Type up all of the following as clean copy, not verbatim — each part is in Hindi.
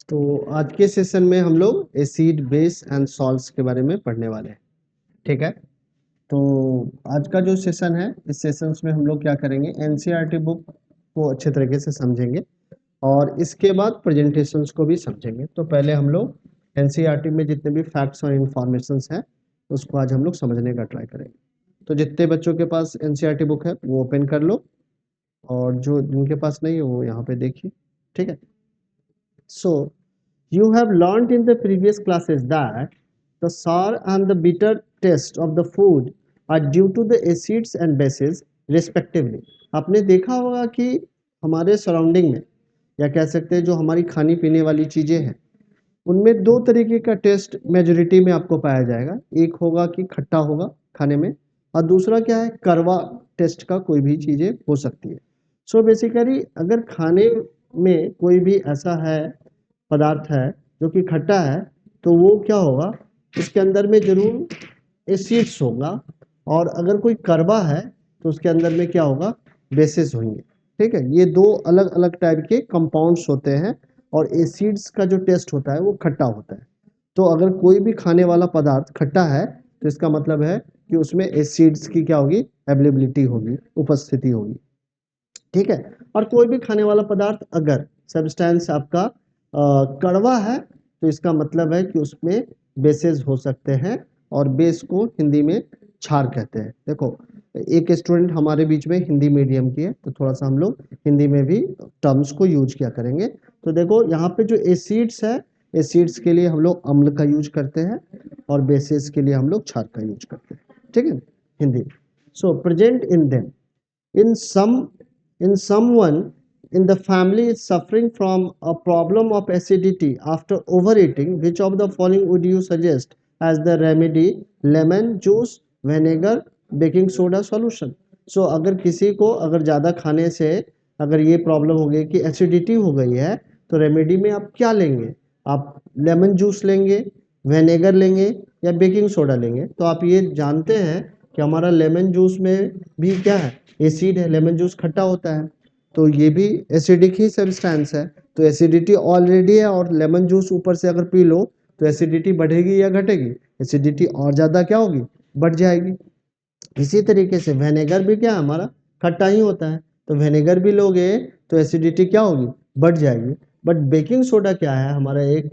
तो आज के सेशन में हम लोग एसिड बेस एंड सॉल्ट्स के बारे में पढ़ने वाले हैं। ठीक है, तो आज का जो सेशन है, इस सेशंस में हम लोग क्या करेंगे, एनसीईआरटी बुक को अच्छे तरीके से समझेंगे और इसके बाद प्रेजेंटेशंस को भी समझेंगे। तो पहले हम लोग एनसीईआरटी में जितने भी फैक्ट्स और इंफॉर्मेशंस हैं उसको आज हम लोग समझने का ट्राई करेंगे। तो जितने बच्चों के पास एनसीईआरटी बुक है वो ओपन कर लो और जो जिनके पास नहीं है वो यहाँ पे देखिए। ठीक है, सो you have learned in the previous classes that the sour and the bitter taste of the food are due to the acids and bases respectively। आपने देखा होगा कि हमारे सराउंडिंग में या कह सकते हैं जो हमारी खानी पीने वाली चीज़ें हैं उनमें दो तरीके का टेस्ट मेजोरिटी में आपको पाया जाएगा। एक होगा कि खट्टा होगा खाने में और दूसरा क्या है, कड़वा टेस्ट का कोई भी चीज़ें हो सकती है। सो बेसिकली अगर खाने में कोई भी ऐसा है पदार्थ है जो कि खट्टा है तो वो क्या होगा, उसके अंदर में जरूर एसिड्स होगा और अगर कोई कड़वा है तो उसके अंदर में क्या होगा, बेसिस होंगे। ठीक है, ये दो अलग अलग टाइप के कंपाउंड्स होते हैं और एसिड्स का जो टेस्ट होता है वो खट्टा होता है। तो अगर कोई भी खाने वाला पदार्थ खट्टा है तो इसका मतलब है कि उसमें एसिड्स की क्या होगी, अवेलेबिलिटी होगी, उपस्थिति होगी। ठीक है, और कोई भी खाने वाला पदार्थ अगर सब्सटेंस आपका कड़वा है तो इसका मतलब है कि उसमें बेसेस हो सकते हैं और बेस को हिंदी में क्षार कहते हैं। देखो, एक स्टूडेंट हमारे बीच में हिंदी मीडियम की है तो थोड़ा सा हम लोग हिंदी में भी टर्म्स को यूज किया करेंगे। तो देखो यहाँ पे जो एसिड्स है, एसिड्स के लिए हम लोग अम्ल का यूज करते हैं और बेसिस के लिए हम लोग क्षार का यूज करते हैं। ठीक है, हिंदी। सो present in them in someone in the family is suffering from a problem of acidity after overeating, which of the following would you suggest as the remedy? Lemon juice, vinegar, baking soda solution। so अगर किसी को अगर ज़्यादा खाने से अगर ये प्रॉब्लम हो गई कि एसिडिटी हो गई है तो रेमेडी में आप क्या लेंगे? आप लेमन जूस लेंगे, विनेगर लेंगे या बेकिंग सोडा लेंगे? तो आप ये जानते हैं कि हमारा लेमन जूस में भी क्या है, एसिड है। लेमन जूस खट्टा होता है तो ये भी एसिडिक ही सब्सटेंस है। तो एसिडिटी ऑलरेडी है और लेमन जूस ऊपर से अगर पी लो तो एसिडिटी बढ़ेगी या घटेगी? एसिडिटी और ज़्यादा क्या होगी, बढ़ जाएगी। इसी तरीके से विनेगर भी क्या हमारा खट्टा ही होता है तो विनेगर भी लोगे तो एसिडिटी क्या होगी, बढ़ जाएगी। बट बेकिंग सोडा क्या है, हमारा एक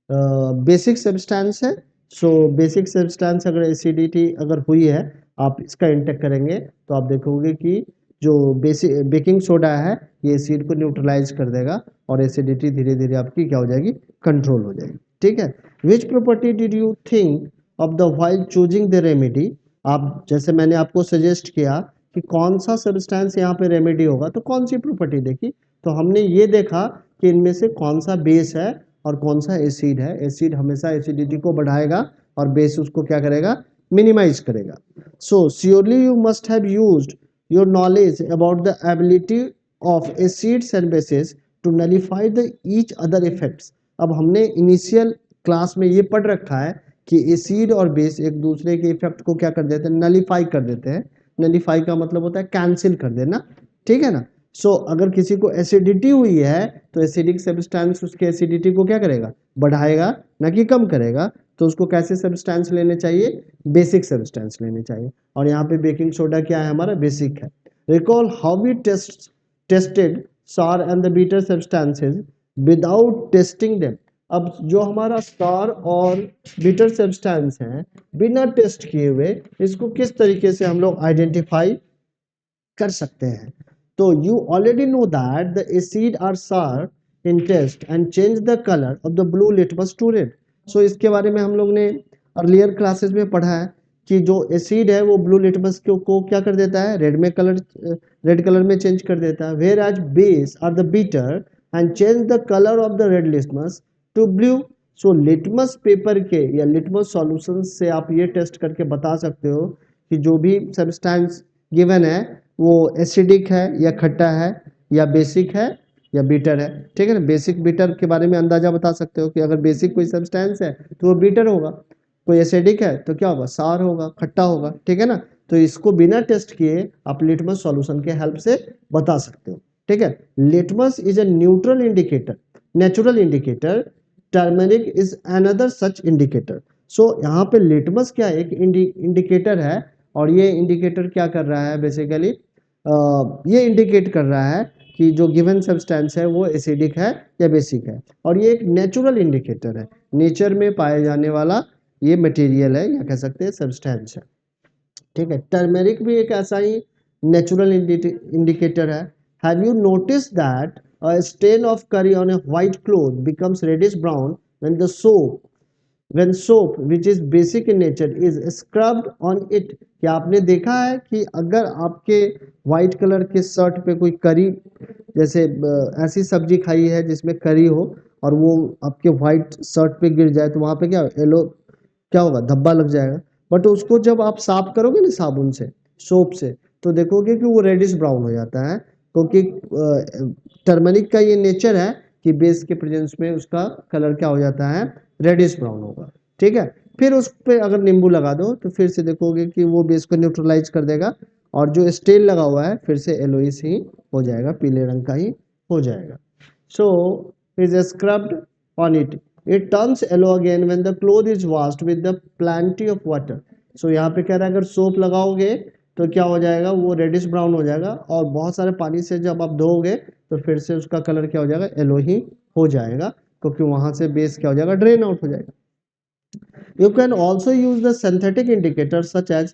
बेसिक सब्सटेंस है। सो बेसिक सब्सटेंस अगर एसिडिटी अगर हुई है आप इसका इंटेक करेंगे तो आप देखोगे कि जो बेसिक बेकिंग सोडा है ये एसिड को न्यूट्रलाइज कर देगा और एसिडिटी धीरे धीरे आपकी क्या हो जाएगी, कंट्रोल हो जाएगी। ठीक है, which property did you think of the while choosing the remedy? आप जैसे मैंने आपको सजेस्ट किया कि कौन सा सब्सटेंस यहाँ पे रेमेडी होगा तो कौन सी प्रॉपर्टी देखी, तो हमने ये देखा कि इनमें से कौन सा बेस है और कौन सा एसिड है। एसिड हमेशा एसिडिटी को बढ़ाएगा और बेस उसको क्या करेगा, मिनिमाइज करेगा। So surely you must have used your knowledge about the ability of acids and bases to nullify the each other effects. अब हमने इनिशियल क्लास में ये पढ़ रखा है कि एसिड और बेस एक दूसरे के इफेक्ट को क्या कर देते हैं, नलिफाई कर देते हैं। नलिफाई का मतलब होता है कैंसिल कर देना। ठीक है ना। सो अगर किसी को एसिडिटी हुई है तो एसिडिक सब्सटेंस उसके एसिडिटी को क्या करेगा, बढ़ाएगा, ना कि कम करेगा। तो उसको कैसे सब्सटेंस लेने चाहिए, बेसिक सब्सटेंस लेने चाहिए। और यहाँ पे बेकिंग सोडा क्या है, हमारा बेसिक है। Recall how we tested sour and the bitter substances without testing them। अब जो हमारा स्टार और बिटर सब्सटेंस है बिना टेस्ट किए हुए इसको किस तरीके से हम लोग आइडेंटिफाई कर सकते हैं? तो you already know that the acid are sour in taste and change the colour of the blue litmus to red. So इसके बारे में हम लोग ने अर्लियर क्लासेस में पढ़ा है कि जो एसिड है वो ब्लू लिटमस को क्या कर देता है, रेड कलर में चेंज कर देता है। Whereas base are the bitter and change the colour of the red litmus to blue. So litmus paper के या लिटमस सॉल्यूशन से आप ये टेस्ट करके बता सकते हो कि जो भी सब्सटेंस गिवन है वो एसिडिक है या खट्टा है या बेसिक है या बीटर है। ठीक है ना, बेसिक बीटर के बारे में अंदाजा बता सकते हो कि अगर बेसिक कोई सब्सटेंस है तो वो बीटर होगा, कोई एसिडिक है तो क्या होगा, सार होगा, खट्टा होगा। ठीक है ना, तो इसको बिना टेस्ट किए आप लिटमस सॉल्यूशन के हेल्प से बता सकते हो। ठीक है, litmus is a neutral indicator, natural indicator turmeric is another such indicator. So यहाँ पे लिटमस क्या एक इंडिकेटर है, और ये इंडिकेटर क्या कर रहा है बेसिकली, ये इंडिकेट कर रहा है कि जो गिवन सब्सटेंस है वो एसिडिक है या बेसिक है, और ये एक नेचुरल इंडिकेटर है, नेचर में पाए जाने वाला ये मटेरियल है या कह सकते हैं सब्सटेंस है। ठीक है, टर्मेरिक भी एक ऐसा ही नेचुरल इंडिकेटर है। Have you notice that a stain of curry on a white cloth becomes reddish brown when the soap when soap which is basic in nature is scrubbed on it। क्या आपने देखा है कि अगर आपके व्हाइट कलर के शर्ट पे कोई करी, जैसे ऐसी सब्जी खाई है जिसमें करी हो और वो आपके व्हाइट शर्ट पे गिर जाए तो वहां पे क्या येलो क्या होगा, धब्बा लग जाएगा। बट उसको जब आप साफ करोगे ना साबुन से, सोप से, तो देखोगे कि वो रेडिश ब्राउन हो जाता है, क्योंकि टर्मरिक का ये नेचर है कि बेस के प्रेजेंस में उसका कलर क्या हो जाता है, रेडिश ब्राउन होगा। ठीक है, फिर उस पर अगर नींबू लगा दो तो फिर से देखोगे कि वो बेस को न्यूट्रलाइज कर देगा, और जो स्टेन लगा हुआ है फिर से येलोइश ही हो जाएगा, पीले रंग का ही हो जाएगा। So is scrubbed on it, it turns yellow again when the cloth is washed with the plenty of water. So यहाँ पे कह रहा है अगर सोप लगाओगे तो क्या हो जाएगा, वो रेडिश ब्राउन हो जाएगा, और बहुत सारे पानी से जब आप धोओगे तो फिर से उसका कलर क्या हो जाएगा, येलो ही हो जाएगा, क्योंकि वहां से बेस क्या हो जाएगा, ड्रेन आउट हो जाएगा। You can also use the synthetic indicators such as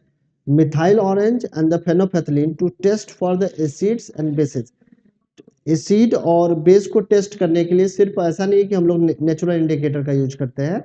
methyl orange and the phenolphthalein to test for the acids and bases। Acid और बेस को टेस्ट करने के लिए सिर्फ ऐसा नहीं है कि हम लोग नेचुरल इंडिकेटर का यूज करते हैं,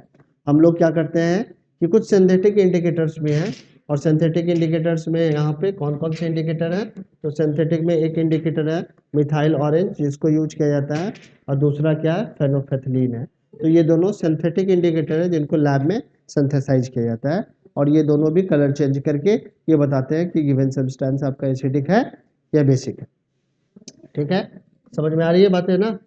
हम लोग क्या करते हैं कि कुछ सिंथेटिक इंडिकेटर्स भी हैं, और सिंथेटिक इंडिकेटर्स में यहाँ पे कौन कौन से इंडिकेटर हैं, तो सिंथेटिक में एक इंडिकेटर है मिथाइल ऑरेंज जिसको यूज किया जाता है, और दूसरा क्या है, फेनोफेथलीन है। तो ये दोनों सिंथेटिक इंडिकेटर है जिनको लैब में सिंथेसाइज किया जाता है, और ये दोनों भी कलर चेंज करके ये बताते हैं कि गिवन सब्सटेंस आपका एसिडिक है या बेसिक है। ठीक है, समझ में आ रही है बातें ना।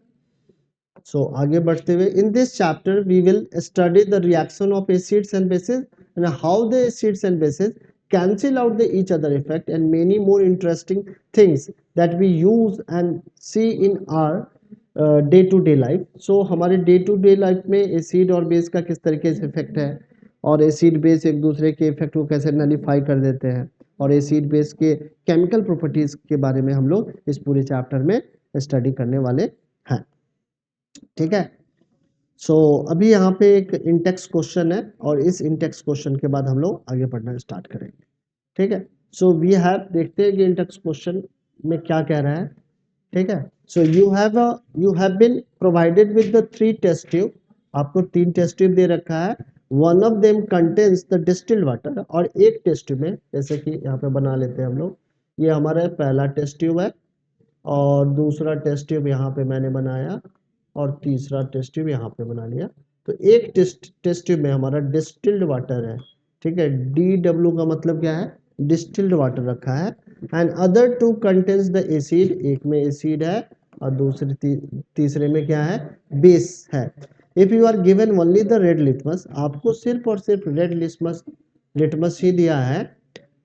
सो आगे बढ़ते हुए, in this chapter we will study the reaction of acids and bases and how the acids and bases cancel out the each other effect and many more interesting things that we use and see in our day to day life. So हमारे डे टू डे लाइफ में एसिड और बेस का किस तरीके से इफेक्ट है, और एसिड बेस एक दूसरे के इफेक्ट को कैसे नलीफाई कर देते हैं, और एसिड बेस के केमिकल प्रॉपर्टीज के बारे में हम लोग इस पूरे चैप्टर में स्टडी करने वाले हैं। ठीक है, सो अभी यहाँ पे एक इंटेक्स क्वेश्चन है, और इस इंटेक्स क्वेश्चन के बाद हम लोग आगे पढ़ना स्टार्ट करेंगे। ठीक है, सो वी हैव, देखते हैं कि इंटेक्स क्वेश्चन में क्या कह रहा है। ठीक है, so you have been provided with the 3 test tube, आपको 3 टेस्ट ट्यूब दे रखा है। One of them contains the distilled water, और एक टेस्ट ट्यूब में, जैसे कि यहाँ पे बना लेते हैं हम लोग, ये हमारा पहला टेस्ट ट्यूब है, और दूसरा टेस्ट ट्यूब यहाँ पे मैंने बनाया, और तीसरा टेस्ट ट्यूब यहाँ पे बना लिया। तो एक टेस्ट ट्यूब में हमारा डिस्टिल्ड वाटर है। ठीक है, DW का मतलब क्या है, डिस्टिल्ड वाटर रखा है, and other two contains the acid, एक में एसिड है और दूसरे तीसरे में क्या है, बेस है। If you are given only the red litmus, आपको सिर्फ और सिर्फ रेड लिटमस ही दिया है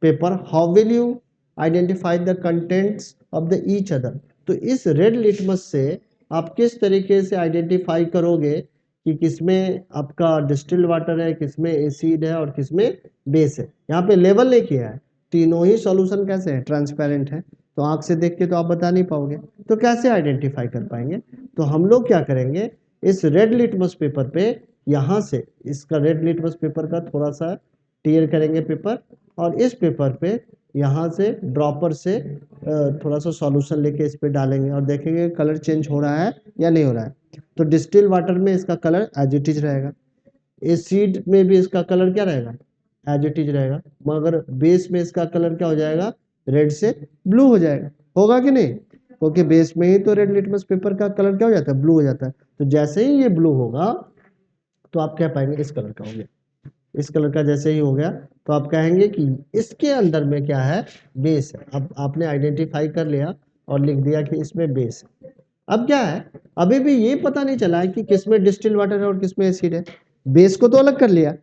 paper, how will you identify the contents of the each other. तो इस रेड लिटमस से आप किस तरीके से आइडेंटिफाई करोगे कि किसमें आपका डिस्टिल्ड वाटर है, किसमें एसिड है और किसमें बेस है। यहाँ पे लेवल नहीं किया है, तीनों ही सॉल्यूशन कैसे है, ट्रांसपेरेंट है, तो आंख से देख के तो आप बता नहीं पाओगे, तो कैसे आइडेंटिफाई कर पाएंगे। तो हम लोग क्या करेंगे, इस रेड लिटमस पेपर पे, यहाँ से इसका रेड लिटमस पेपर का थोड़ा सा टीयर करेंगे पेपर, और इस पेपर पे यहाँ से ड्रॉपर से थोड़ा सा सॉल्यूशन लेके इस पे डालेंगे, और देखेंगे कलर चेंज हो रहा है या नहीं हो रहा है। तो डिस्टिल वाटर में इसका कलर एज इट इज रहेगा, एसिड में भी इसका कलर क्या रहेगा, एज इट इज रहेगा, मगर बेस में इसका कलर क्या हो जाएगा, रेड से ब्लू हो जाएगा, होगा कि नहीं, क्योंकि बेस में ही तो रेड लिटमस पेपर का कलर क्या हो जाता है, ब्लू हो जाता है। तो जैसे ही ये ब्लू होगा तो आप क्या पाएंगे, इस कलर का हो गया, इस कलर का जैसे ही हो गया तो आप कहेंगे कि इसके अंदर में क्या है, बेस है। अब आपने आइडेंटिफाई कर लिया और लिख दिया कि इसमें बेस है। अब क्या है, अभी भी ये पता नहीं चला है कि किसमें डिस्टिल वाटर है और किसमें एसिड है। बेस को तो अलग कर लिया,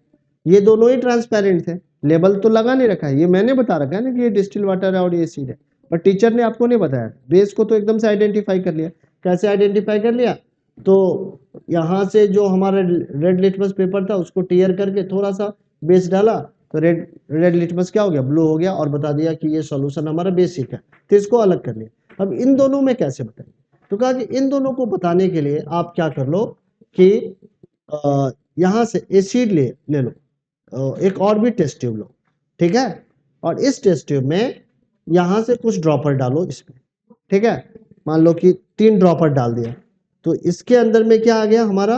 ये दोनों ही ट्रांसपेरेंट थे, लेबल तो लगा नहीं रखा है, ये मैंने बता रखा है ना कि ये डिस्टिल वाटर है और ये एसिड है, पर टीचर ने आपको नहीं बताया। बेस को तो एकदम से आइडेंटिफाई कर लिया, कैसे आइडेंटिफाई कर लिया, तो यहाँ से जो हमारा रेड लिटमस पेपर था उसको टीयर करके थोड़ा सा बेस डाला, तो रेड रेड लिटमस क्या हो गया, ब्लू हो गया, और बता दिया कि ये सॉल्यूशन हमारा बेसिक है। तो इसको अलग कर लिया। अब इन दोनों में कैसे बताएं, तो कहा कि इन दोनों को बताने के लिए आप क्या कर लो कि यहाँ से एसिड ले लो, एक और भी टेस्ट ट्यूब लो, ठीक है, और इस टेस्ट ट्यूब में यहाँ से कुछ ड्रॉपर डालो इसमें, ठीक है, मान लो कि 3 ड्रॉपर डाल दिया, तो इसके अंदर में क्या आ गया हमारा,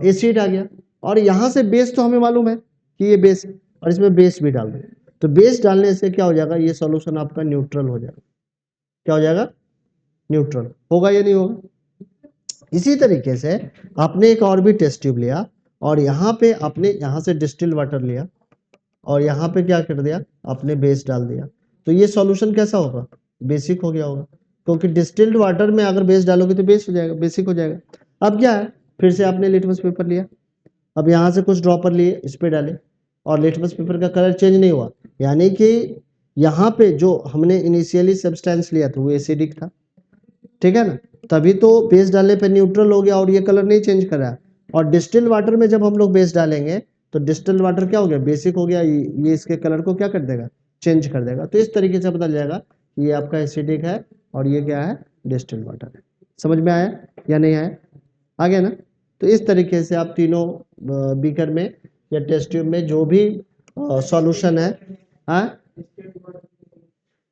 एसिड आ गया, और यहाँ से बेस तो हमें मालूम है कि ये बेस है, और इसमें बेस भी डाल दो, तो बेस डालने से क्या हो जाएगा, ये सॉल्यूशन आपका न्यूट्रल हो जाएगा। क्या हो जाएगा, न्यूट्रल होगा या नहीं होगा। इसी तरीके से आपने एक और भी टेस्ट ट्यूब लिया, और यहाँ पे आपने यहाँ से डिस्टिल वाटर लिया, और यहाँ पे क्या कर दिया, आपने बेस डाल दिया, तो ये सॉल्यूशन कैसा होगा, बेसिक हो गया होगा, क्योंकि डिस्टिल्ड वाटर में अगर बेस डालोगे तो बेस हो जाएगा, बेसिक हो जाएगा। अब क्या है, फिर से आपने लिटमस पेपर लिया, अब यहाँ से कुछ ड्रॉपर लिए, इस पे डाले, और लिटमस पेपर का कलर चेंज नहीं हुआ, यानी कि यहाँ पे जो हमने इनिशियली सब्सटेंस लिया था वो एसिडिक था, ठीक है ना, तभी तो बेस डालने पे न्यूट्रल हो गया और ये कलर नहीं चेंज कर रहा है। और डिस्टिल वाटर में जब हम लोग बेस डालेंगे तो डिस्टिल वाटर क्या हो गया, बेसिक हो गया, ये इसके कलर को क्या कर देगा, चेंज कर देगा। तो इस तरीके से पता जाएगा ये आपका एसिडिक है और ये क्या है, डिस्टिल वाटर है। समझ में आया या नहीं आया, आ गया ना। तो इस तरीके से आप तीनों बीकर में या टेस्ट ट्यूब में जो भी सॉल्यूशन है,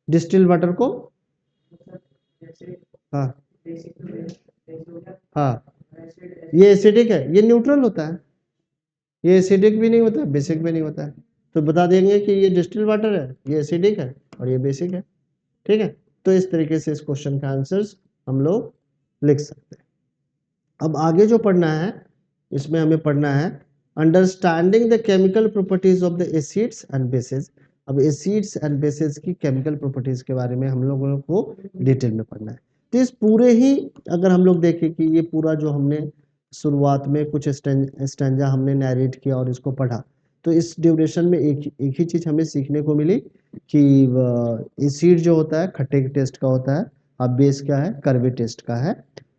डिस्टिल वाटर को, हाँ हाँ, ये एसिडिक है, ये न्यूट्रल होता है, ये एसिडिक भी नहीं होता है, बेसिक भी नहीं होता है, तो बता देंगे कि ये डिस्टिल वाटर है, ये एसिडिक है और ये बेसिक है, ठीक है। तो इस तरीके से इस क्वेश्चन का आंसर्स हम लोग लिख सकते हैं। अब आगे जो पढ़ना है, इसमें हमें पढ़ना है understanding the chemical properties of the acids and basis. अब एसिड्स एंड बेसिस की केमिकल प्रॉपर्टीज के बारे में हम लोगों को डिटेल में पढ़ना है। तो इस पूरे ही, अगर हम लोग देखें कि ये पूरा जो हमने शुरुआत में कुछ स्टैंजा हमने नैरेट किया और इसको पढ़ा, तो इस ड्यूरेशन में एक ही चीज हमें सीखने को मिली कि एसिड जो होता है खट्टे के टेस्ट का होता है, अब बेस क्या है, कड़वे टेस्ट का है,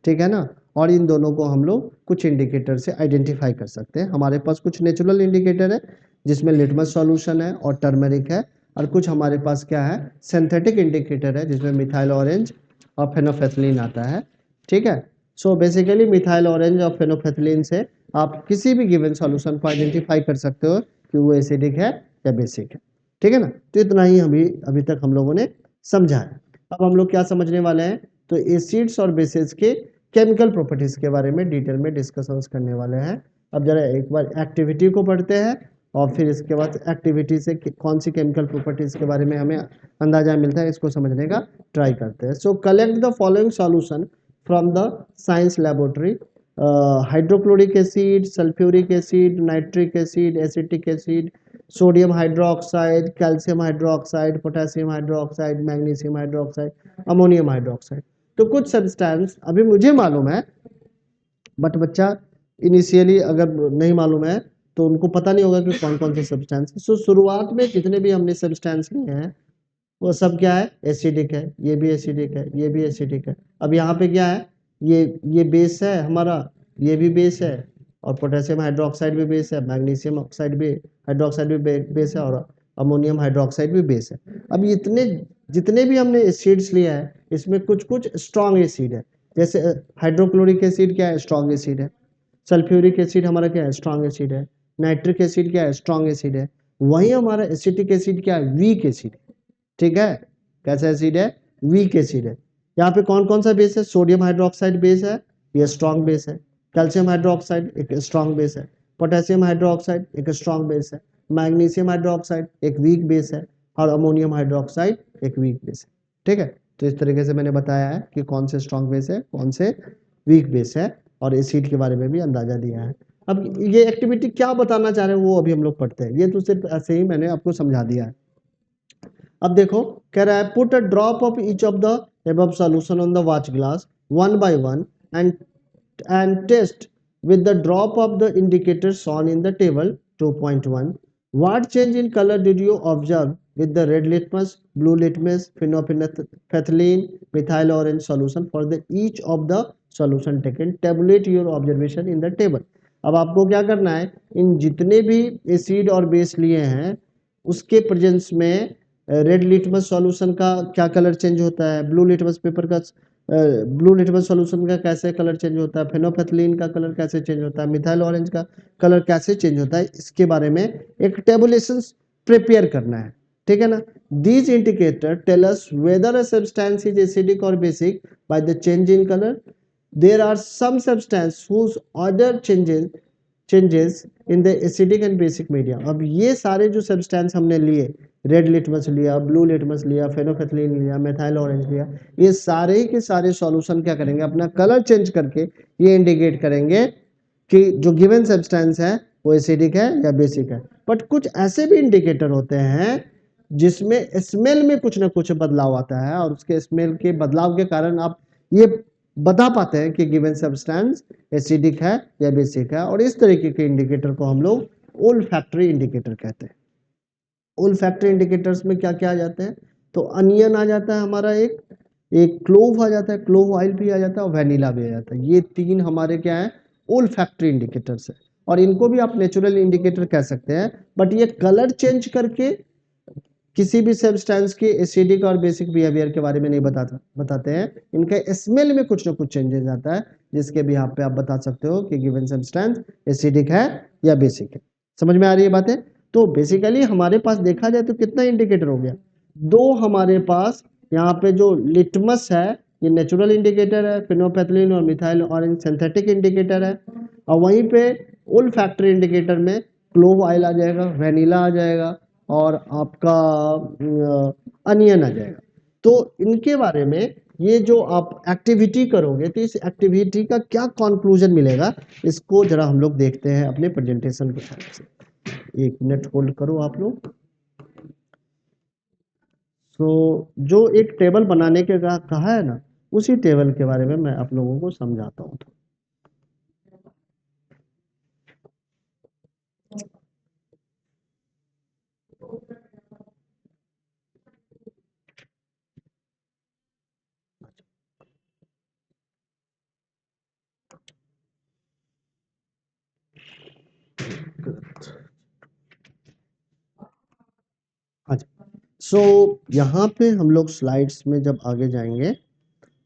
ठीक है ना। और इन दोनों को हम लोग कुछ इंडिकेटर से आइडेंटिफाई कर सकते हैं। हमारे पास कुछ नेचुरल इंडिकेटर है जिसमें लिटमस सॉल्यूशन है और टर्मरिक है, और कुछ हमारे पास क्या है, सिंथेटिक इंडिकेटर है जिसमें मिथाइल ऑरेंज और फेनोफेथलीन आता है, ठीक है। सो बेसिकली मिथाइल ऑरेंज और फेनोफेथलीन से आप किसी भी गिवन सॉल्यूशन को आइडेंटिफाई कर सकते हो कि वो एसिडिक है या बेसिक है, ठीक है ना। तो इतना ही अभी तक हम लोगों ने समझा है। अब हम लोग क्या समझने वाले हैं, तो एसिड्स और बेसिस के केमिकल प्रॉपर्टीज के बारे में डिटेल में डिस्कशंस करने वाले हैं। अब जरा एक बार एक्टिविटी को पढ़ते हैं और फिर इसके बाद एक्टिविटी से कौन सी केमिकल प्रॉपर्टीज के बारे में हमें अंदाजा मिलता है, इसको समझने का ट्राई करते हैं। So collect the following solution from the science laboratory, hydrochloric acid, sulphuric acid, nitric acid, acetic acid, sodium hydroxide, calcium hydroxide, potassium hydroxide, magnesium hydroxide, ammonium hydroxide. तो कुछ सब्सटेंस अभी मुझे मालूम है, बट बच्चा इनिशियली अगर नहीं मालूम है तो उनको पता नहीं होगा कि कौन कौन से सब्सटेंस है। सो शुरुआत में जितने भी हमने सब्सटेंस लिए हैं वो सब क्या है, एसिडिक है, ये भी एसिडिक है, ये भी एसिडिक है। अब यहाँ पे क्या है, ये बेस है हमारा, ये भी बेस है, और पोटेशियम हाइड्रोक्साइड भी बेस है, मैग्नीशियम ऑक्साइड भी हाइड्रोक्साइड भी बेस है, और अमोनियम हाइड्रोक्साइड भी बेस है। अब इतने जितने भी हमने एसिड्स लिया है इसमें कुछ कुछ स्ट्रॉन्ग एसिड है, जैसे हाइड्रोक्लोरिक एसिड क्या है, स्ट्रॉन्ग एसिड है। सल्फ्यूरिक एसिड हमारा क्या है, स्ट्रॉन्ग एसिड है। नाइट्रिक एसिड क्या है, स्ट्रॉन्ग एसिड है। वहीं हमारा एसिटिक एसिड क्या है, वीक एसिड है, ठीक है। कैसा एसिड है, वीक एसिड है। यहाँ पे कौन कौन सा बेस है, सोडियम हाइड्रोक्साइड बेस है, ये स्ट्रॉन्ग बेस है। कैल्शियम हाइड्रोक्साइड एक स्ट्रॉन्ग बेस है। पोटेशियम हाइड्रोक्साइड एक स्ट्रॉन्ग बेस है। मैग्नीशियम हाइड्रोक्साइड एक वीक बेस है, और अमोनियम हाइड्रोक्साइड एक वीक बेस है, ठीक है। तो इस तरीके से मैंने बताया है कि कौन से स्ट्रॉन्ग बेस है, कौन से वीक बेस है, और एसिड के बारे में भी अंदाजा दिया है। अब ये एक्टिविटी क्या बताना चाह रहे हैं वो अभी हम लोग पढ़ते हैं, ये तो सिर्फ ऐसे ही मैंने आपको समझा दिया है। अब देखो, कह रहा है put a drop of each of the above solution on the watch glass one by one and test with the drop of the indicator shown in the table 2.1 What change in color did you observe with the red litmus, blue litmus, phenolphthalein, methyl orange solution for the each of the solution taken? Tabulate your observation in the table. अब आपको क्या करना है, इन जितने भी एसिड और बेस लिए हैं उसके प्रेजेंस में रेड लिटमस सॉल्यूशन का क्या कलर चेंज होता है, ब्लू लिटमस पेपर का ब्लू लिटमस सॉल्यूशन का कैसे कलर चेंज होता है, फेनोफेथलीन का कलर कैसे चेंज होता है, मिथाइल ऑरेंज का कलर कैसे चेंज होता है, इसके बारे में एक टेबुलेशन प्रिपेयर करना है, ठीक है ना। These indicator tell us whether a substance is acidic और basic by the change in colour. There are some substance whose odour changes in the acidic and basic media. अब ये सारे जो सब्सटेंस हमने लिए, रेड लिटमस लिया, ब्लू लिटमस लिया, फेनोफेथलीन लिया, मेथाइल ऑरेंज लिया, ये सारे के सारे सॉल्यूशन क्या करेंगे, अपना कलर चेंज करके ये इंडिकेट करेंगे कि जो गिवन सब्सटेंस है वो एसिडिक है या बेसिक है। बट कुछ ऐसे भी इंडिकेटर होते हैं जिसमें स्मेल में कुछ ना कुछ बदलाव आता है और उसके स्मेल के बदलाव के कारण आप ये बता पाते हैं कि गिवन सब्सटेंस एसिडिक है या बेसिक है, और इस तरीके के इंडिकेटर को हम लोग ओल्फैक्टरी इंडिकेटर कहते हैं। ओल्फैक्टरी इंडिकेटर्स में क्या क्या आ जाते हैं, तो अनियन आ जाता है हमारा, एक क्लोव आ जाता है, क्लोव ऑयल भी आ जाता है और वेनिला भी आ जाता है। ये तीन हमारे क्या है, ओल्फैक्टरी इंडिकेटर्स है, और इनको भी आप नेचुरल इंडिकेटर कह सकते हैं। बट ये कलर चेंज करके किसी भी सब्सटेंस के एसिडिक और बेसिक बिहेवियर के बारे में नहीं बताते हैं, इनके स्मेल में कुछ ना कुछ चेंजेस आता है जिसके भी यहाँ पे आप बता सकते हो कि गिवन सब्सटेंस एसिडिक है या बेसिक है। समझ में आ रही है बातें। तो बेसिकली हमारे पास देखा जाए तो कितना इंडिकेटर हो गया, दो हमारे पास यहाँ पे जो लिटमस है ये नेचुरल इंडिकेटर है, फेनोफेथलीन और मिथाइल ऑरेंज सिंथेटिक इंडिकेटर है, और वहीं पे ओल्फैक्टरी इंडिकेटर में क्लोव ऑयल आ जाएगा, वेनिला आ जाएगा और आपका अनियन आ जाएगा। तो इनके बारे में ये जो आप एक्टिविटी करोगे तो इस एक्टिविटी का क्या कंक्लूजन मिलेगा, इसको जरा हम लोग देखते हैं अपने प्रेजेंटेशन के साथ से। एक मिनट होल्ड करो आप लोग। तो जो एक टेबल बनाने के कहा है ना, उसी टेबल के बारे में मैं आप लोगों को समझाता हूँ। अच्छा, सो यहाँ पे हम लोग स्लाइड्स में जब आगे जाएंगे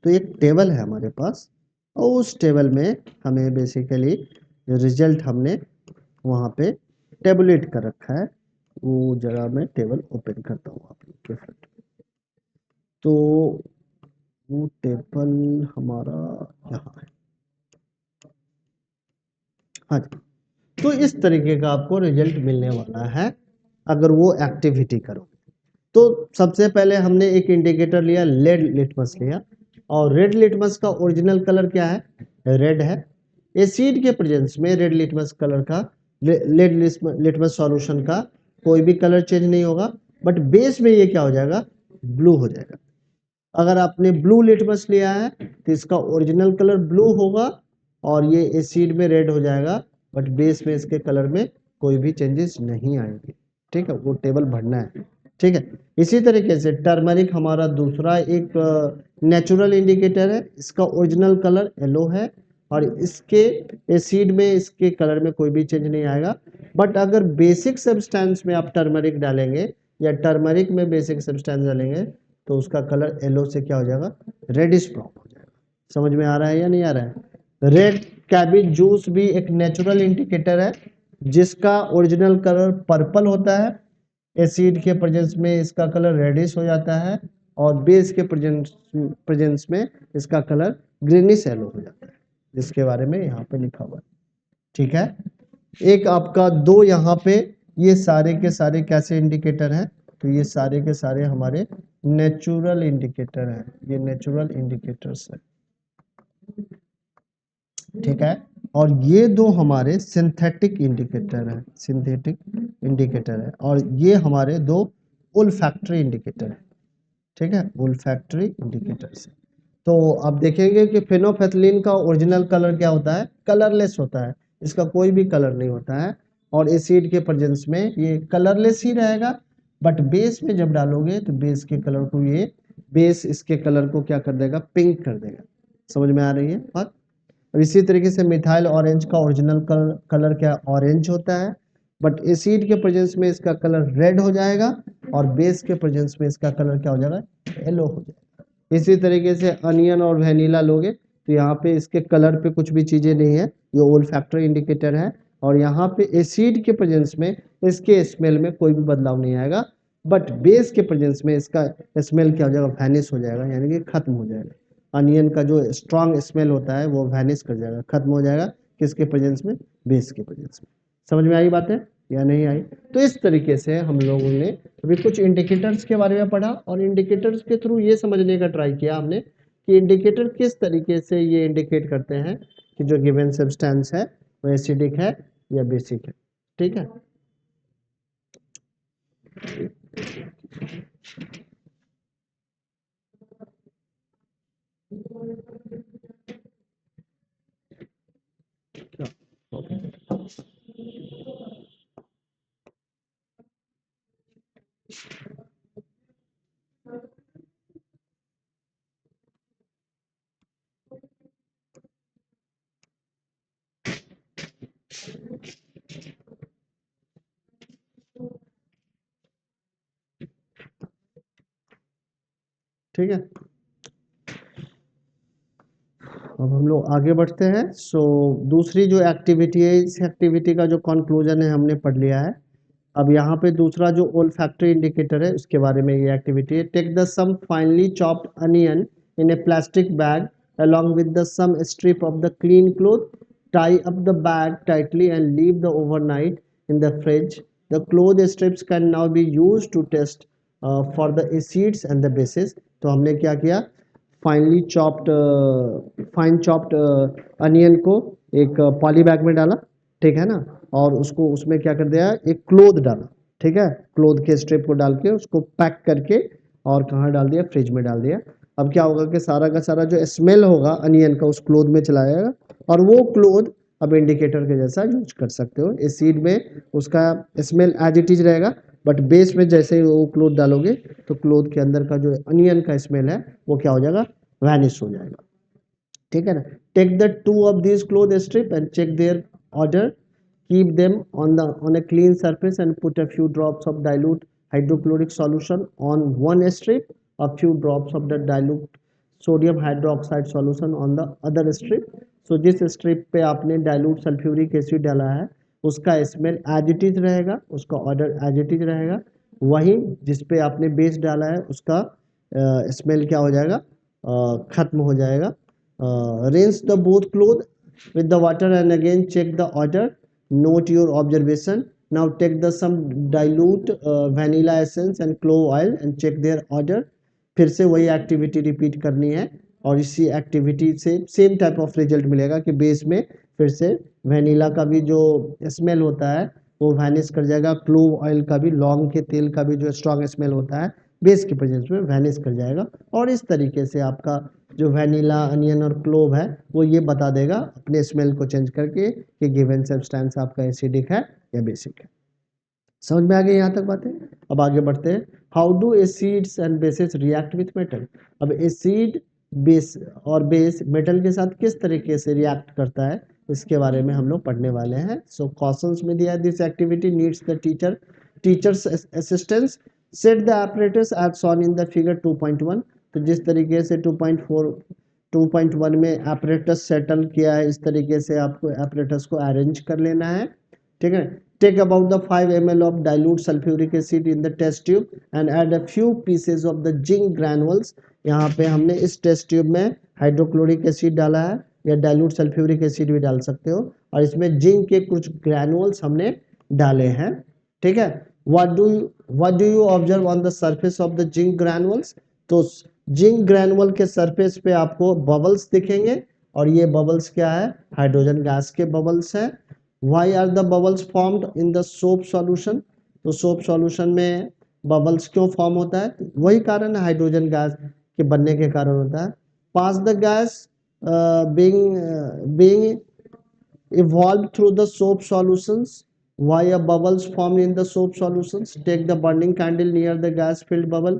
तो एक टेबल है हमारे पास, और उस टेबल में हमें बेसिकली रिजल्ट हमने वहाँ पे टेबुलेट कर रखा है। वो जरा मैं टेबल ओपन करता हूँ आप लोग के फ्रंट। तो वो टेबल हमारा यहाँ है। हाँ जी, तो इस तरीके का आपको रिजल्ट मिलने वाला है अगर वो एक्टिविटी करो। तो सबसे पहले हमने एक इंडिकेटर लिया, लेड लिटमस लिया, और रेड लिटमस का ओरिजिनल कलर क्या है, रेड है। एसिड के प्रेजेंस में रेड लिटमस कलर का, लेड लिटमस सॉल्यूशन का कोई भी कलर चेंज नहीं होगा, बट बेस में ये क्या हो जाएगा, ब्लू हो जाएगा। अगर आपने ब्लू लिटमस लिया है तो इसका ओरिजिनल कलर ब्लू होगा और ये एसिड में रेड हो जाएगा, बट बेस में इसके कलर में कोई भी चेंजेस नहीं आएंगे। ठीक है, वो टेबल भरना है। ठीक है, इसी तरीके से टर्मरिक हमारा दूसरा एक नेचुरल इंडिकेटर है, इसका ओरिजिनल कलर येलो है और इसके एसिड में इसके कलर में कोई भी चेंज नहीं आएगा। बट अगर बेसिक सब्सटेंस में आप टर्मरिक डालेंगे या टर्मरिक में बेसिक सब्सटेंस डालेंगे तो उसका कलर येलो से क्या हो जाएगा, रेडिश ब्राउन हो जाएगा। समझ में आ रहा है या नहीं आ रहा है। रेड कैबिज जूस भी एक नेचुरल इंडिकेटर है जिसका ओरिजिनल कलर पर्पल होता है, एसिड के प्रेजेंस में इसका कलर रेडिश हो जाता है और बेस के प्रेजेंस में इसका कलर ग्रीनिश येलो हो जाता है, जिसके बारे में यहाँ पे लिखा हुआ है। ठीक है, एक आपका दो यहाँ पे ये सारे के सारे कैसे इंडिकेटर हैं, तो ये सारे के सारे हमारे नेचुरल इंडिकेटर हैं, ये नेचुरल इंडिकेटर्स है। ठीक है, और ये दो हमारे सिंथेटिक इंडिकेटर है, सिंथेटिक इंडिकेटर है, और ये हमारे दो ओल्फैक्टरी इंडिकेटर है। ठीक है, ओल्फैक्टरी इंडिकेटर्स है। तो आप देखेंगे कि फेनोफेथलीन का ओरिजिनल कलर क्या होता है, कलरलेस होता है, इसका कोई भी कलर नहीं होता है। और एसिड के प्रेजेंस में ये कलरलेस ही रहेगा, बट बेस में जब डालोगे तो बेस के कलर को ये बेस इसके कलर को क्या कर देगा, पिंक कर देगा। समझ में आ रही है बात। और इसी तरीके से मिथाइल ऑरेंज का ओरिजिनल कलर क्या ऑरेंज होता है, बट एसिड के प्रेजेंस में इसका कलर रेड हो जाएगा और बेस के प्रेजेंस में इसका कलर क्या हो जाएगा, येलो हो जाएगा। इसी तरीके से अनियन और वेनिला लोगे तो यहाँ पे इसके कलर पे कुछ भी चीजें नहीं है, ये ओल्फैक्टरी इंडिकेटर है, और यहाँ पे एसिड के प्रेजेंस में इसके स्मेल में कोई भी बदलाव नहीं आएगा, बट बेस के प्रेजेंस में इसका स्मेल क्या हो जाएगा, वैनिश हो जाएगा, यानी कि खत्म हो जाएगा। अनियन का जो स्ट्रॉन्ग स्मेल होता है वो वैनिश कर जाएगा, खत्म हो जाएगा, किसके प्रेजेंस में, बेस के प्रेजेंस में। समझ में आई बातें या नहीं आई। तो इस तरीके से हम लोगों ने अभी कुछ इंडिकेटर्स के बारे में पढ़ा, और इंडिकेटर्स के थ्रू ये समझने का ट्राई किया हमने कि इंडिकेटर किस तरीके से ये इंडिकेट करते हैं कि जो गिवन सब्सटेंस है वो एसिडिक है या बेसिक है। ठीक है, ठीक है। अब हम लोग आगे बढ़ते हैं। दूसरी जो एक्टिविटी है, इस एक्टिविटी का जो कंक्लूजन है हमने पढ़ लिया है। अब यहाँ पे दूसरा जो ओल्फैक्टरी इंडिकेटर है उसके बारे में ये एक्टिविटी है। Take the some finely chopped onion in a plastic bag along with the some strip of the clean cloth, tie up the bag tightly and leave the overnight in the fridge. The cloth strips can now be used to test for the acids and the bases. तो हमने क्या किया, फाइन चॉप्ड अनियन को एक पॉली बैग में डाला, ठीक है ना, और उसको उसमें क्या कर दिया, एक क्लोथ डाला, ठीक है, क्लोथ के स्ट्रिप को डाल के उसको पैक करके और कहाँ डाल दिया, फ्रिज में डाल दिया। अब क्या होगा कि सारा का सारा जो स्मेल होगा अनियन का उस क्लोथ में चला जाएगा, और वो क्लोथ अब इंडिकेटर के जैसा यूज कर सकते हो। एसिड में उसका स्मेल एज इट इज रहेगा, बट बेस में जैसे ही वो क्लोथ डालोगे तो क्लोथ के अंदर का जो अनियन का स्मेल है वो क्या हो जाएगा, वैनिश हो जाएगा। ठीक है ना। Take the two of this cloth strip and check their order, keep them on a clean surface and put a few drops of dilute hydrochloric solution on one strip, a few drops of the dilute sodium hydroxide solution on the other strip. So जिस strip पे आपने dilute sulfuric acid डाला है उसका स्मेल एज इट इज रहेगा, उसका ऑर्डर एज इट इज रहेगा, वही जिस पे आपने बेस डाला है उसका स्मेल क्या हो जाएगा, खत्म हो जाएगा। rinse the both cloth with the water and again check the order, note your observation. Now take the some dilute vanilla essence and clove oil and check their order. फिर से वही एक्टिविटी रिपीट करनी है, और इसी एक्टिविटी से सेम टाइप ऑफ रिजल्ट मिलेगा कि बेस में फिर से वेनिला का भी जो स्मेल होता है वो वैनिश कर जाएगा, क्लोव ऑयल का भी, लौंग के तेल का भी जो स्ट्रॉन्ग स्मेल होता है बेस के प्रेजेंस में वैनिश कर जाएगा। और इस तरीके से आपका जो वेनिला, अनियन और क्लोव है वो ये बता देगा अपने स्मेल को चेंज करके कि गिवन सब्सटेंस आपका एसिडिक है या बेसिक है। समझ में आ गई यहाँ तक बातें। अब आगे बढ़ते हैं। How do acids and basis react with metal. अब एसिड, बेस और बेस मेटल के साथ किस तरीके से रिएक्ट करता है इसके बारे में हम लोग पढ़ने वाले हैं। सो क्वेश्चंस में दिया है, this activity needs the teachers assistance, set the apparatus as shown in the figure 2.1। तो जिस तरीके से 2.1 में apparatus सेटल किया है इस तरीके से आपको apparatus को अरेंज कर लेना है। ठीक है। Take about the 5 ml of dilute sulphuric acid in the test tube and add a few pieces of the zinc granules. यहाँ पे हमने इस टेस्ट ट्यूब में हाइड्रोक्लोरिक एसिड डाला है या डाइल्यूट सल्फ्यूरिक एसिड भी डाल सकते हो, और इसमें जिंक के कुछ ग्रैनुअल्स हमने डाले हैं। ठीक है। what do you observe on the surface of the zinc granules। तो जिंक ग्रैनुअल के सरफेस पे आपको बबल्स दिखेंगे, और ये बबल्स क्या है, हाइड्रोजन गैस के बबल्स है। Why are the bubbles formed in the soap solution। तो सोप सॉल्यूशन में बबल्स क्यों फॉर्म होता है, वही कारण है, हाइड्रोजन गैस के बनने के कारण होता है। Pass the gas being evolved through the soap solutions Why a bubbles formed in the soap solutions? Take the burning candle near the gas filled bubble.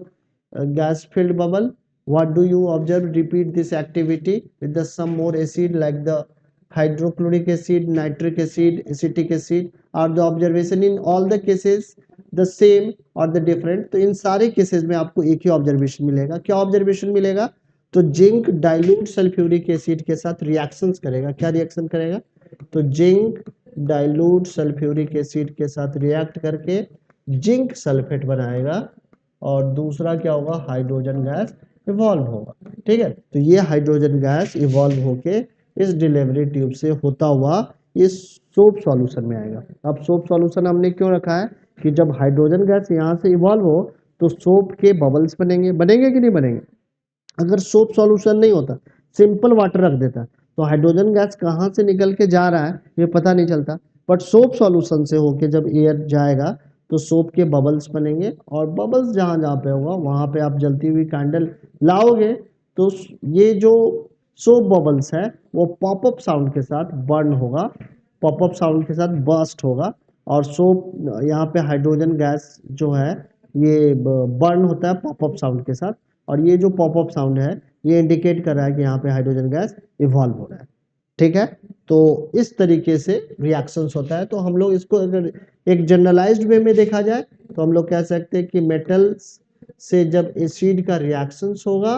Gas filled bubble. What do you observe? Repeat this activity with the some more acid like the hydrochloric acid, nitric acid, acetic acid. Are the observation in all the cases the same or the different? तो इन सारे केसेस में आपको एक ही ऑब्जर्वेशन मिलेगा. क्या ऑब्जर्वेशन मिलेगा? तो जिंक डाइल्यूट सल्फ्यूरिक एसिड के साथ रिएक्शंस करेगा. क्या रिएक्शन करेगा? तो जिंक डाइल्यूट सल्फ्यूरिक एसिड के साथ रिएक्ट करके जिंक सल्फेट बनाएगा और दूसरा क्या होगा? हाइड्रोजन गैस इवॉल्व होगा. ठीक है, तो ये हाइड्रोजन गैस इवॉल्व होके इस डिलीवरी ट्यूब से होता हुआ इस सोप सॉल्यूशन में आएगा. अब सोप सॉल्यूशन हमने क्यों रखा है कि जब हाइड्रोजन गैस यहाँ से इवॉल्व हो तो सोप के बबल्स बनेंगे. बनेंगे कि नहीं बनेंगे? अगर सोप सॉल्यूशन नहीं होता, सिंपल वाटर रख देता, तो हाइड्रोजन गैस कहाँ से निकल के जा रहा है ये पता नहीं चलता. बट सोप सॉल्यूशन से होके जब एयर जाएगा तो सोप के बबल्स बनेंगे और बबल्स जहाँ जहाँ पे होगा वहाँ पे आप जलती हुई कैंडल लाओगे तो ये जो सोप बबल्स है वो पॉपअप साउंड के साथ बर्न होगा, पॉपअप साउंड के साथ बर्स्ट होगा और सोप यहाँ पे हाइड्रोजन गैस जो है ये बर्न होता है पॉपअप साउंड के साथ और ये जो पॉपअप साउंड है ये इंडिकेट कर रहा है कि यहाँ पे हाइड्रोजन गैस इवॉल्व हो रहा है. ठीक है, तो इस तरीके से रिएक्शंस होता है. तो हम लोग इसको अगर एक जनरलाइज्ड वे में देखा जाए तो हम लोग कह सकते हैं कि मेटल्स से जब एसिड का रिएक्शंस होगा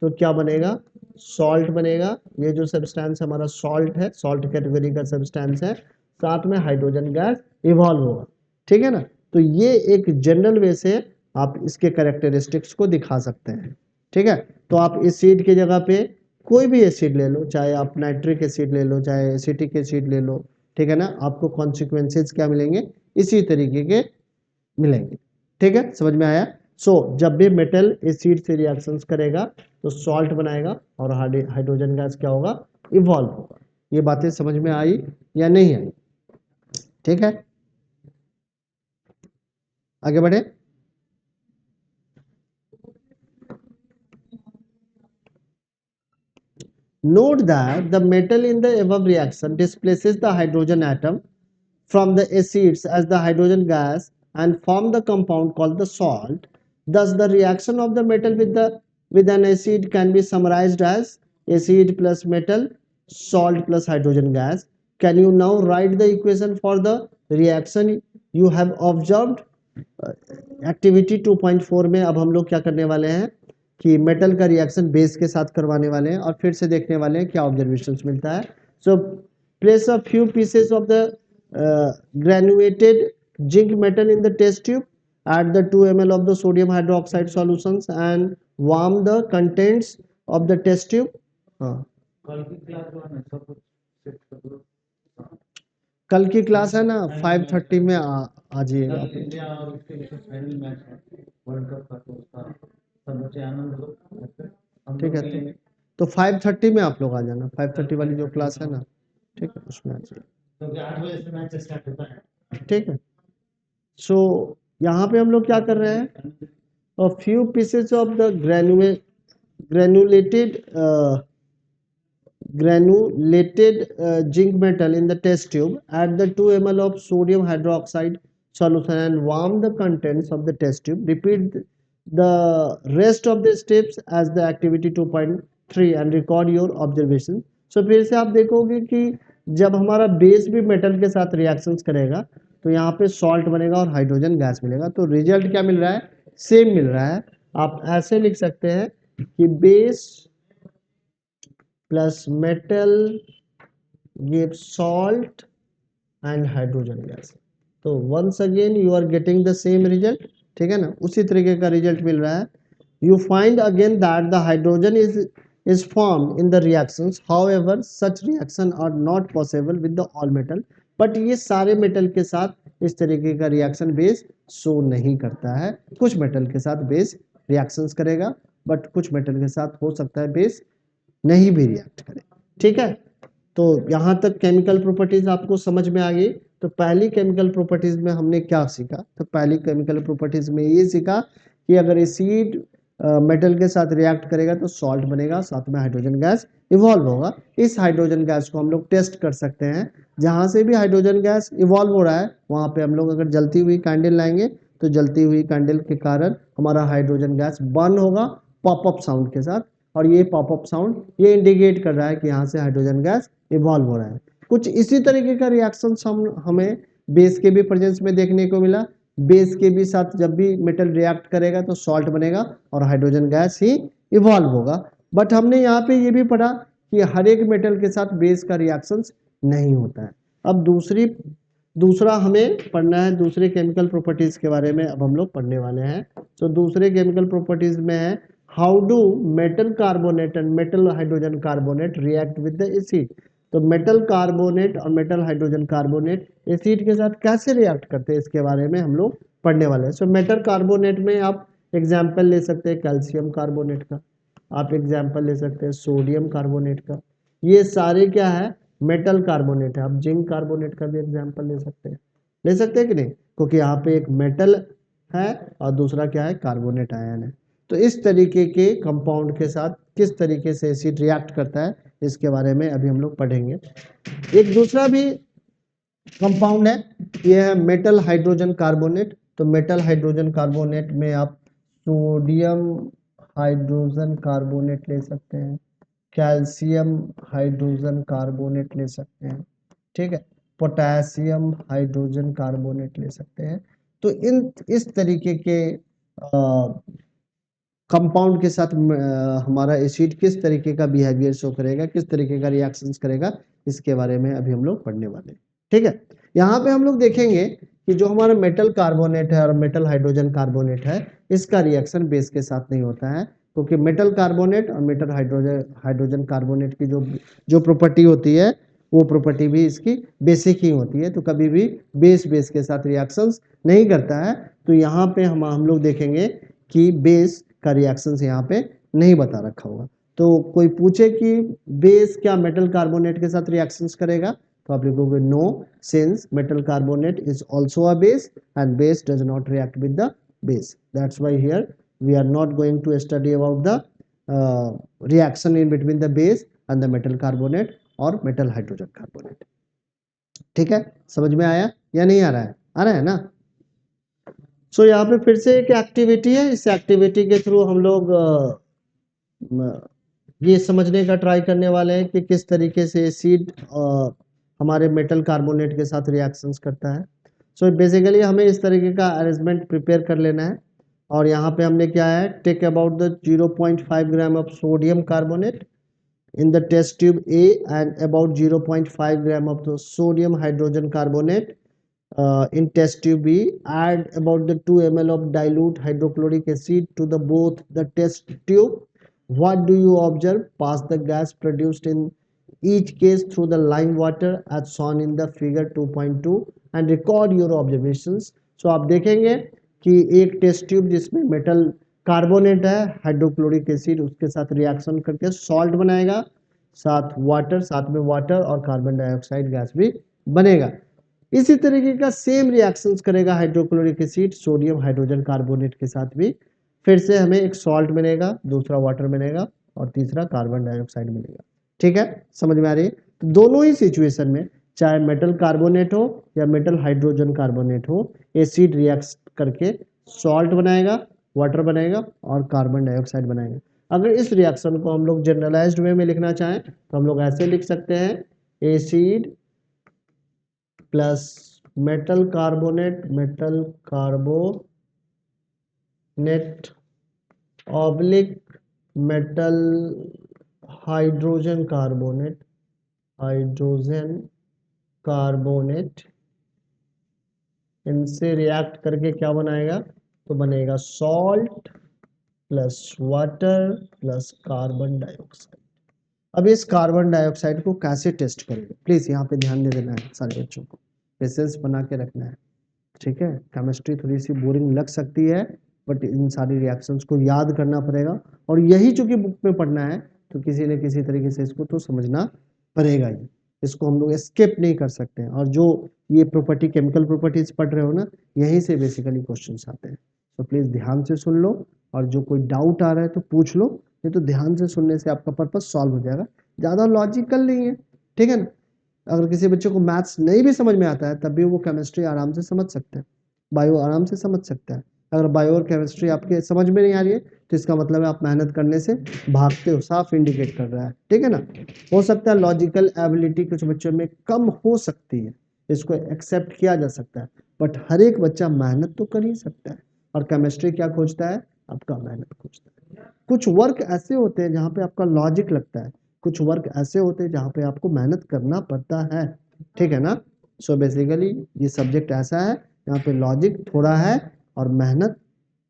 तो क्या बनेगा? सॉल्ट बनेगा. ये जो सब्सटेंस हमारा सॉल्ट है, सॉल्ट कैटेगरी का सब्सटेंस है, साथ में हाइड्रोजन गैस इवॉल्व होगा. ठीक है ना, तो ये एक जनरल वे से आप इसके कैरेक्टरिस्टिक्स को दिखा सकते हैं. ठीक है, तो आप एसिड की जगह पे कोई भी एसिड ले लो, चाहे आप नाइट्रिक एसिड ले लो, चाहे एसिटिक एसिड ले लो. ठीक है ना, आपको कॉन्सिक्वेंसेस क्या मिलेंगे? इसी तरीके के मिलेंगे. ठीक है, समझ में आया? जब भी मेटल एसिड से रिएक्शंस करेगा तो सॉल्ट बनाएगा और हाइड्रोजन गैस क्या होगा? इवॉल्व होगा. ये बातें समझ में आई या नहीं आई? ठीक है, आगे बढ़े. Note that the metal in the above reaction displaces the hydrogen atom from the acids as the hydrogen gas and form the compound called the salt. Thus, the reaction of the metal with an acid can be summarized as acid plus metal, salt plus hydrogen gas. Can you now write the equation for the reaction you have observed? Activity 2.4 में अब हम लोग क्या करने वाले हैं कि मेटल का रिएक्शन बेस के साथ करवाने वाले हैं और फिर से देखने वाले हैं क्या ऑब्जर्वेशंस मिलता है. So place a few pieces of the granulated zinc metal in the test tube add the 2 ml of the sodium hydroxide solutions and warm the contents of the test tube. कल की क्लास है ना 5:30 में आ जाइएगा. ठीक है, तो 5:30 में आप लोग आ जाना. 5:30 वाली जो क्लास है ना, ठीक है, उसमें आ जाइए. 8 बजे से मैच स्टार्ट होता है. ठीक है, सो यहाँ पे हम लोग क्या कर रहे हैं? A few pieces of the granulated zinc metal in the test tube. Add the 2 ml of sodium hydroxide solution and warm the contents of the test tube. Repeat the rest of the steps as the activity 2.3 and record your observation. So फिर से आप देखोगे कि जब हमारा बेस भी मेटल के साथ रिएक्शंस करेगा तो यहाँ पे सॉल्ट बनेगा और हाइड्रोजन गैस मिलेगा. तो रिजल्ट क्या मिल रहा है? सेम मिल रहा है. आप ऐसे लिख सकते हैं कि base plus metal gives salt and hydrogen gas. तो once again you are getting the same result. ठीक है ना, उसी तरीके का रिजल्ट मिल रहा है. You find again that the hydrogen is formed in the reactions. However, such reaction are not possible with the all metal. But ये सारे मेटल के साथ इस तरीके का रिएक्शन बेस शो नहीं करता है. कुछ मेटल के साथ बेस रिएक्शंस करेगा बट कुछ मेटल के साथ हो सकता है बेस नहीं भी रिएक्ट करे. ठीक है, तो यहाँ तक केमिकल प्रॉपर्टीज आपको समझ में आ गई. तो पहली केमिकल प्रॉपर्टीज में हमने क्या सीखा? तो पहली केमिकल प्रॉपर्टीज में ये सीखा कि अगर एसिड मेटल के साथ रिएक्ट करेगा तो सॉल्ट बनेगा, साथ में हाइड्रोजन गैस इवॉल्व होगा. इस हाइड्रोजन गैस को हम लोग टेस्ट कर सकते हैं जहाँ से भी हाइड्रोजन गैस इवॉल्व हो रहा है वहाँ पे हम लोग अगर जलती हुई कैंडल लाएंगे तो जलती हुई कैंडल के कारण हमारा हाइड्रोजन गैस बर्न होगा पॉपअप साउंड के साथ, और ये पॉपअप साउंड ये इंडिकेट कर रहा है कि यहाँ से हाइड्रोजन गैस इवॉल्व हो रहा है। कुछ इसी तरीके का रिएक्शन हमें बेस के भी प्रेजेंस में देखने को मिला। बेस के भी साथ जब भी मेटल रिएक्ट करेगा तो सॉल्ट बनेगा और हाइड्रोजन गैस ही इवॉल्व होगा। बट हमने यहाँ पे ये भी पढ़ा कि हर एक मेटल के साथ बेस का रिएक्शन नहीं होता है। अब दूसरा हमें पढ़ना है दूसरे केमिकल प्रॉपर्टीज के बारे में अब हम लोग पढ़ने वाले हैं। तो दूसरे केमिकल प्रॉपर्टीज में है how do metal carbonate and metal hydrogen carbonate react with the acid. तो मेटल कार्बोनेट और मेटल हाइड्रोजन कार्बोनेट एसिड के साथ कैसे रिएक्ट करते हैं इसके बारे में हम लोग पढ़ने वाले हैं। सो मेटल कार्बोनेट में आप एग्जाम्पल ले सकते हैं कैल्शियम कार्बोनेट का, आप एग्जाम्पल ले सकते हैं सोडियम कार्बोनेट का, ये सारे क्या है मेटल कार्बोनेट है। आप जिंक कार्बोनेट का भी एग्जाम्पल ले सकते हैं कि नहीं, क्योंकि यहाँ पे एक मेटल है और दूसरा क्या है कार्बोनेट आयन है। तो इस तरीके के कंपाउंड के साथ किस तरीके से एसिड रिएक्ट करता है इसके बारे में अभी हम लोग पढ़ेंगे। एक दूसरा भी कंपाउंड है, यह है मेटल हाइड्रोजन कार्बोनेट। तो मेटल हाइड्रोजन कार्बोनेट में आप सोडियम हाइड्रोजन कार्बोनेट ले सकते हैं, कैल्शियम हाइड्रोजन कार्बोनेट ले सकते हैं, ठीक है, पोटेशियम हाइड्रोजन कार्बोनेट ले सकते हैं। तो इस तरीके के कंपाउंड के साथ हमारा एसिड किस तरीके का बिहेवियर शो करेगा, किस तरीके का रिएक्शंस करेगा, इसके बारे में अभी हम लोग पढ़ने वाले हैं। ठीक है, यहाँ पे हम लोग देखेंगे कि जो हमारा मेटल कार्बोनेट है और मेटल हाइड्रोजन कार्बोनेट है इसका रिएक्शन बेस के साथ नहीं होता है, क्योंकि मेटल कार्बोनेट और मेटल हाइड्रोजन कार्बोनेट की जो प्रॉपर्टी होती है वो प्रॉपर्टी भी इसकी बेसिक ही होती है। तो कभी भी बेस के साथ रिएक्शंस नहीं करता है। तो यहाँ पे हम लोग देखेंगे कि बेस का रिएक्शंस यहाँ पे नहीं बता रखा होगा। तो कोई पूछे कि बेस क्या मेटल कार्बोनेट के साथ रिएक्शंस करेगा तो आप लिखोगे no, since metal carbonate is also a base and base does not react with the base, that's why here we are not going to study about the reaction in between the base and the metal carbonate और मेटल हाइड्रोजन कार्बोनेट। ठीक है, समझ में आया या नहीं आ रहा है? आ रहा है ना? सो यहाँ पे फिर से एक एक्टिविटी है, इस एक्टिविटी के थ्रू हम लोग ये समझने का ट्राई करने वाले हैं कि किस तरीके से एसिड हमारे मेटल कार्बोनेट के साथ रिएक्शंस करता है। सो बेसिकली हमें इस तरीके का अरेंजमेंट प्रिपेयर कर लेना है और यहाँ पे हमने क्या है take about the 0.5 gram of sodium carbonate in the test tube A and about 0.5 gram of the sodium hydrogen carbonate in test tube B. Add about the 2 ml of dilute hydrochloric acid to the both the test tube. What do you observe? Pass the gas produced in each case through the lime water as shown in the figure 2.2 and record your observations. So आप देखेंगे कि एक टेस्ट ट्यूब जिसमें मेटल कार्बोनेट है हाइड्रोक्लोरिक एसिड उसके साथ रिएक्शन करके सॉल्ट बनाएगा, साथ में वाटर और कार्बन डाइऑक्साइड गैस भी बनेगा। इसी तरीके का सेम रिएक्शंस करेगा hydrochloric acid sodium hydrogen carbonate के साथ भी। फिर से हमें एक सॉल्ट बनेगा, दूसरा वाटर बनेगा और तीसरा कार्बन डाइऑक्साइड बनेगा। ठीक है, समझ में आ रही है? तो दोनों ही सिचुएशन में चाहे मेटल कार्बोनेट हो या मेटल हाइड्रोजन कार्बोनेट हो, एसिड रिएक्ट करके सॉल्ट बनाएगा, वाटर बनाएगा और कार्बन डाइऑक्साइड बनाएगा। अगर इस रिएक्शन को हम लोग जनरलाइज्ड वे में लिखना चाहें तो हम लोग ऐसे लिख सकते हैं acid plus metal carbonate oblique metal hydrogen carbonate इनसे रिएक्ट करके क्या बनाएगा तो बनेगा salt plus water plus carbon dioxide. अब इस कार्बन डाइऑक्साइड को कैसे टेस्ट करेंगे प्लीज यहाँ पे ध्यान दे देना है सारे बच्चों को, पेशेंस बना के रखना है। ठीक है, केमिस्ट्री थोड़ी सी बोरिंग लग सकती है बट इन सारी रिएक्शंस को याद करना पड़ेगा और यही चूंकि बुक में पढ़ना है तो किसी न किसी तरीके से इसको तो समझना पड़ेगा ही, इसको हम लोग स्किप नहीं कर सकते हैं। और जो ये प्रॉपर्टी केमिकल प्रॉपर्टीज पढ़ रहे हो ना यहीं से बेसिकली क्वेश्चंस आते हैं। तो प्लीज ध्यान से सुन लो और जो कोई डाउट आ रहा है तो पूछ लो, नहीं तो ध्यान से सुनने से आपका पर्पस सॉल्व हो जाएगा, ज़्यादा लॉजिकल नहीं है। ठीक है ना, अगर किसी बच्चे को मैथ्स नहीं भी समझ में आता है तब भी वो केमिस्ट्री आराम से समझ सकते हैं, बायो आराम से समझ सकता है। अगर बायो और केमिस्ट्री आपके समझ में नहीं आ रही है तो इसका मतलब है आप मेहनत करने से भागते हो, साफ इंडिकेट कर रहा है, ठीक है ना। हो सकता है लॉजिकल एबिलिटी कुछ बच्चों में कम हो सकती है, इसको एक्सेप्ट किया जा सकता है, बट हर एक बच्चा मेहनत तो कर ही सकता है। और केमिस्ट्री क्या खोजता है, आपका मेहनत खोजता है। कुछ वर्क ऐसे होते हैं जहाँ पे आपका लॉजिक लगता है, कुछ वर्क ऐसे होते हैं जहाँ पे आपको मेहनत करना पड़ता है, ठीक है ना। सो बेसिकली ये सब्जेक्ट ऐसा है यहाँ पे लॉजिक थोड़ा है और मेहनत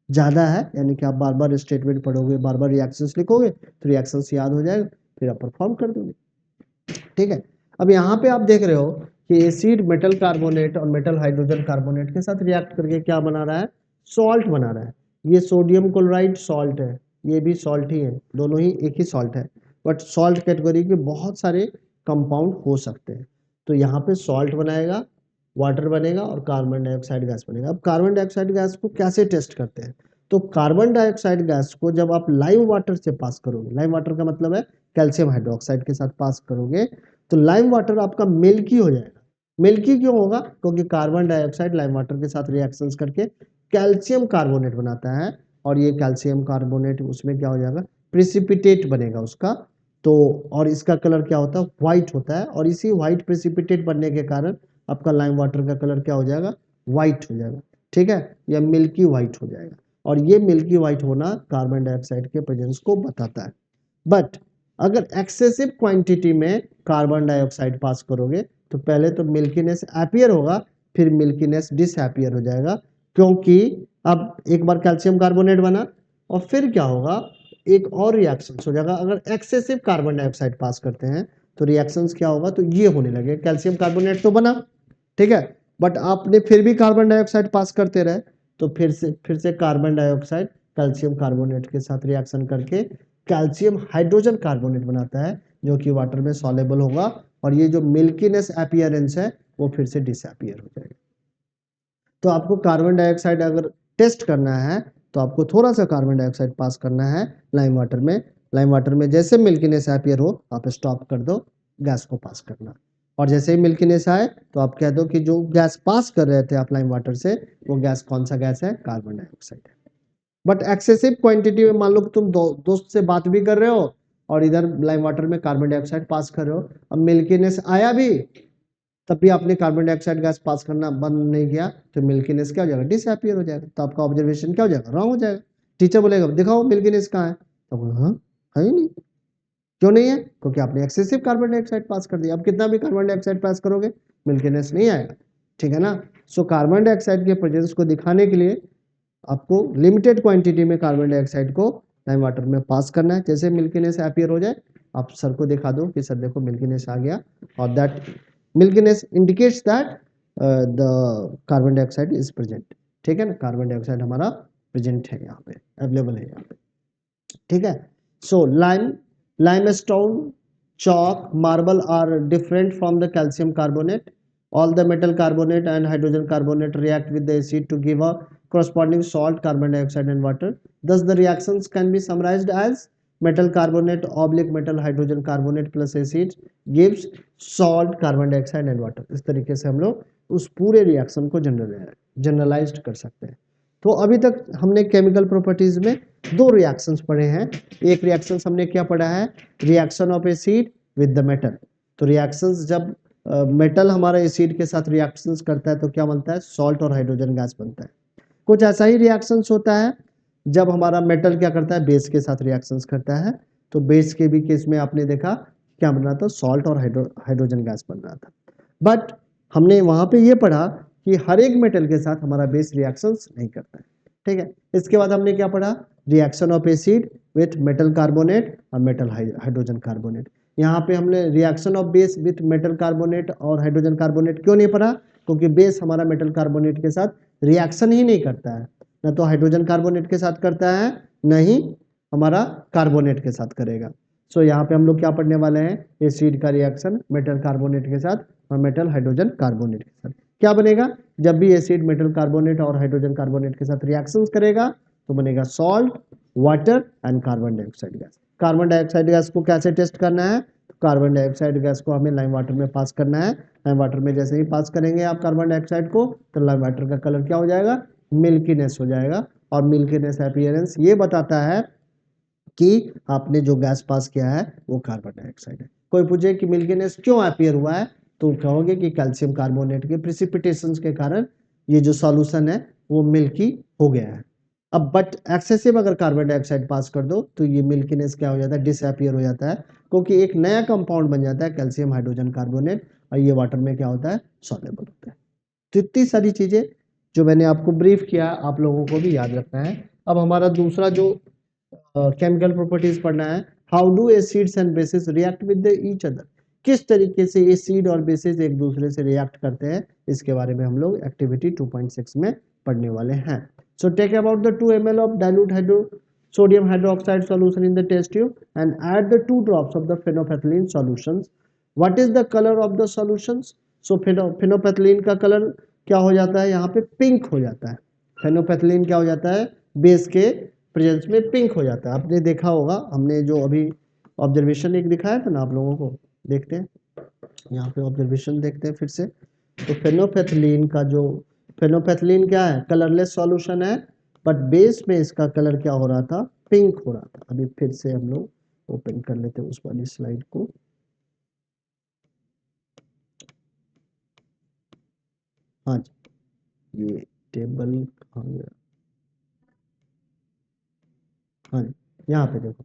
ज़्यादा है, यानी कि आप बार बार स्टेटमेंट पढ़ोगे, बार बार रिएक्शंस लिखोगे तो रिएक्शंस याद हो जाएगा, फिर आप परफॉर्म कर दोगे, ठीक है। अब यहाँ पे आप देख रहे हो कि एसिड मेटल कार्बोनेट और मेटल हाइड्रोजन कार्बोनेट के साथ रिएक्ट करके क्या बना रहा है, सॉल्ट बना रहा है। ये सोडियम क्लोराइड सॉल्ट है, ये भी सॉल्ट ही है, दोनों ही एक ही सॉल्ट है, बट सॉल्ट कैटेगरी के बहुत सारे कंपाउंड हो सकते हैं। तो यहाँ पे सॉल्ट बनाएगा, वाटर बनेगा और कार्बन डाइऑक्साइड गैस बनेगा। अब कार्बन डाइऑक्साइड गैस को कैसे टेस्ट करते हैं, तो कार्बन डाइऑक्साइड गैस को जब आप लाइम वाटर से पास करोगे, लाइम वाटर का मतलब है कैल्शियम हाइड्रोक्साइड के साथ पास करोगे, तो लाइम वाटर आपका मिल्की हो जाएगा। मिल्की क्यों होगा, क्योंकि कार्बन डाइऑक्साइड लाइम वाटर के साथ रिएक्शंस करके कैल्शियम कार्बोनेट बनाता है, और ये कैल्शियम कार्बोनेट उसमें क्या हो जाएगा, प्रिसिपिटेट बनेगा उसका। तो और इसका कलर क्या होता है, व्हाइट होता है, और इसी व्हाइट प्रिसिपिटेट बनने के कारण आपका लाइम वाटर का कलर क्या हो जाएगा, व्हाइट हो जाएगा, ठीक है, या मिल्की व्हाइट हो जाएगा। और ये मिल्की व्हाइट होना कार्बन डाइऑक्साइड के प्रेजेंस को बताता है। बट अगर एक्सेसिव क्वांटिटी में कार्बन डाइऑक्साइड पास करोगे तो पहले तो मिल्कीनेस अपीयर होगा, फिर मिल्कीनेस डिसअपीयर हो जाएगा, क्योंकि अब एक बार कैल्शियम कार्बोनेट बना और फिर क्या होगा, एक और रिएक्शन हो जाएगा। अगर एक्सेसिव कार्बन डाइऑक्साइड पास करते हैं तो रिएक्शंस क्या होगा, तो ये होने लगे, कैल्शियम कार्बोनेट तो बना, ठीक है, बट आपने फिर भी कार्बन डाइऑक्साइड पास करते रहे तो फिर से कार्बन डाइऑक्साइड कैल्शियम कार्बोनेट के साथ रिएक्शन करके कैल्शियम हाइड्रोजन कार्बोनेट बनाता है, जो कि वाटर में सॉलेबल होगा, और ये जो मिल्कीनेस अपीयरेंस है वो फिर से डिसअपीयर हो जाएगा। तो आपको कार्बन डाइऑक्साइड अगर टेस्ट करना है तो आपको थोड़ा सा कार्बन डाइऑक्साइड पास करना है लाइम वाटर में। लाइम वाटर में जैसे मिल्कीनेस अपीयर हो आप स्टॉप कर दो गैस को पास करना, और जैसे ही मिल्कीनेस आए तो आप कह दो कि जो गैस पास कर रहे थे आप लाइम वाटर से, वो गैस कौन सा गैस है, कार्बन डाइऑक्साइड है। बट एक्सेसिव क्वांटिटी में मान लो कि तुम दोस्त से बात भी कर रहे हो और इधर लाइम वाटर में कार्बन डाइऑक्साइड पास कर रहे हो, अब मिल्कीनेस आया भी तब भी आपने कार्बन डाइऑक्साइड गैस पास करना बंद नहीं किया तो मिल्कीनेस क्या हो जाएगा, डिसअपीयर हो जाएगा, तो आपका ऑब्जर्वेशन क्या हो जाएगा, रॉन्ग हो जाएगा। टीचर बोलेगा दिखाओ मिल्कीनेस कहाँ है, तो हाँ है ही नहीं। क्यों नहीं है, क्योंकि आपने एक्सेसिव कार्बन डाइऑक्साइड पास कर दिया। अब कितना भी कार्बन डाइऑक्साइड पास करोगे मिल्कीनेस नहीं आएगा, ठीक है ना। सो कार्बन डाइऑक्साइड के प्रेजेंस को दिखाने के लिए आपको लिमिटेड क्वांटिटी में कार्बन डाइऑक्साइड को लाइम वाटर में पास करना है। जैसे मिल्कीनेस अपीयर हो जाए आप सर को दिखा दो कि सर देखो मिल्कीनेस आ गया, और that milkiness indicates that the carbon dioxide is present, ठीक है ना, कार्बन डाइऑक्साइड हमारा प्रेजेंट है, यहाँ पे अवेलेबल है यहाँ पे, ठीक है। सो limestone, chalk, marble are different from the calcium carbonate. All the metal carbonate and hydrogen carbonate react with the acid to give a corresponding salt, carbon dioxide and water. Thus the reactions can be summarized as metal carbonate oblique metal hydrogen carbonate plus acid gives salt, carbon dioxide and water. इस तरीके से हम लोग उस पूरे रिएक्शन को जनरलाइज्ड कर सकते हैं। तो अभी तक हमने केमिकल प्रॉपर्टीज में दो रिएक्शंस पढ़े हैं। एक रिएक्शन हमने क्या पढ़ा है, reaction of acid with the metal. तो रिएक्शंस जब मेटल हमारा एसिड के साथ रिएक्शंस करता है तो क्या बनता है, सॉल्ट और हाइड्रोजन गैस बनता है। कुछ ऐसा ही रिएक्शंस होता है जब हमारा मेटल क्या करता है, बेस के साथ रिएक्शंस करता है, तो बेस के भी केस में आपने देखा क्या बन रहा था, सॉल्ट और हाइड्रोजन गैस बन रहा था। बट हमने वहां पे ये पढ़ा कि हर एक मेटल के साथ हमारा बेस रिएक्शंस नहीं करता है, ठीक है। इसके बाद हमने क्या पढ़ा, reaction of acid with metal carbonate और मेटल हाइड्रोजन कार्बोनेट। यहाँ पे हमने reaction of base with metal carbonate और हाइड्रोजन कार्बोनेट क्यों नहीं पढ़ा, क्योंकि बेस हमारा मेटल कार्बोनेट के साथ रिएक्शन ही नहीं करता है, ना तो हाइड्रोजन कार्बोनेट के साथ करता है, न ही हमारा कार्बोनेट के साथ करेगा। सो यहाँ पे हम लोग क्या पढ़ने वाले हैं, एसिड का रिएक्शन मेटल कार्बोनेट के साथ और मेटल हाइड्रोजन कार्बोनेट के साथ क्या बनेगा, जब भी एसिड मेटल कार्बोनेट और हाइड्रोजन कार्बोनेट के साथ रिएक्शंस करेगा तो बनेगा salt, water and carbon dioxide gas. Carbon dioxide gas को कैसे टेस्ट करना है, कार्बन डाइऑक्साइड गैस को हमें लाइम वाटर में पास करना है। लाइम वाटर में जैसे ही पास करेंगे आप कार्बन डाइऑक्साइड को, तो लाइम वाटर का कलर क्या हो जाएगा, मिल्कीनेस हो जाएगा। और मिल्कीनेस अपीयरेंस ये बताता है कि आपने जो गैस पास किया है वो कार्बन डाइऑक्साइड है। कोई पूछे कि मिल्कीनेस क्यों अपीयर हुआ है, तो कहोगे कि कैल्शियम कार्बोनेट के प्रिसिपिटेशन के कारण ये जो सॉल्यूशन है वो मिल्की हो गया है। अब बट एक्सेसिव अगर कार्बन डाइऑक्साइड पास कर दो तो ये मिल्कीनेस क्या हो जाता है, डिसअपीयर हो जाता है, क्योंकि एक नया कंपाउंड बन जाता है कैल्शियम हाइड्रोजन कार्बोनेट, और ये वाटर में क्या होता है, सॉल्युबल होता है। तो इतनी सारी चीजें जो मैंने आपको ब्रीफ किया आप लोगों को भी याद रखना है। अब हमारा दूसरा जो केमिकल प्रॉपर्टीज पढ़ना है, how do acids and basis react with each other, किस तरीके से एसिड और बेसिस एक दूसरे से रिएक्ट करते हैं, इसके बारे में हम लोग एक्टिविटी 2.6 में पढ़ने वाले हैं। So take about the 2 ml of dilute sodium hydroxide solution in the test tube and add the 2 drops of the phenolphthalein solutions. What is the color of the solutions? So phenolphthalein का कलर क्या हो जाता है, यहाँ पे पिंक हो जाता है। phenolphthalein क्या हो जाता है, बेस के प्रेजेंस में पिंक हो जाता है। आपने देखा होगा, हमने जो अभी ऑब्जर्वेशन एक दिखाया था ना आप लोगों को, देखते हैं यहाँ पे ऑब्जर्वेशन देखते हैं फिर से। तो फेनोपैथिलीन का जो, फेनोपैथिलीन क्या है, कलरलेस सॉल्यूशन है, बट बेस में इसका कलर क्या हो रहा था, पिंक हो रहा था। अभी फिर से हम लोग ओपन कर लेते हैं उस वाली स्लाइड को। हाँ जी, ये टेबल कहाँ गया, हाँ जी, यहाँ पे देखो।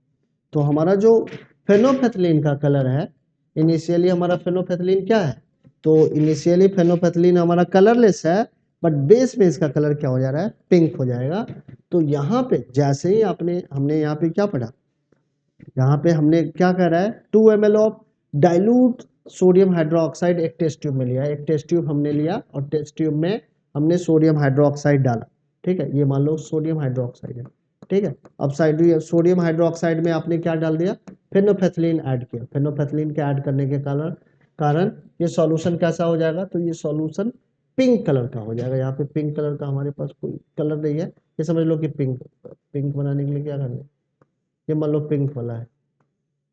तो हमारा जो फेनोपैथिलीन का कलर है, इनिशियली हमारा फेनोपैथिलीन क्या है, तो इनिशियली फेनोपैथिलीन हमारा कलरलेस है, बट बेस में इसका कलर क्या हो जा रहा है, पिंक हो जाएगा। तो यहाँ पे जैसे ही हमने यहाँ पे क्या पढ़ा, यहाँ पे हमने क्या कह रहा है, 2 ml of dilute sodium hydroxide एक टेस्ट ट्यूब में लिया, एक टेस्ट ट्यूब हमने लिया और टेस्ट ट्यूब में हमने सोडियम हाइड्रोक्साइड डाला। ठीक है, ये मान लो सोडियम हाइड्रोक्साइड है। ठीक है, अब सोडियम हाइड्रोक्साइड में आपने क्या डाल दिया, फेनोपैथिलीन ऐड किया। फेनोपैथिलीन के ऐड करने के कारण कारण ये सॉल्यूशन कैसा हो जाएगा, तो ये सॉल्यूशन पिंक कलर का हो जाएगा। यहाँ पे पिंक कलर का हमारे पास कोई कलर नहीं है, ये समझ लो कि पिंक, पिंक बनाने के लिए क्या करना है, ये मान लो पिंक वाला है,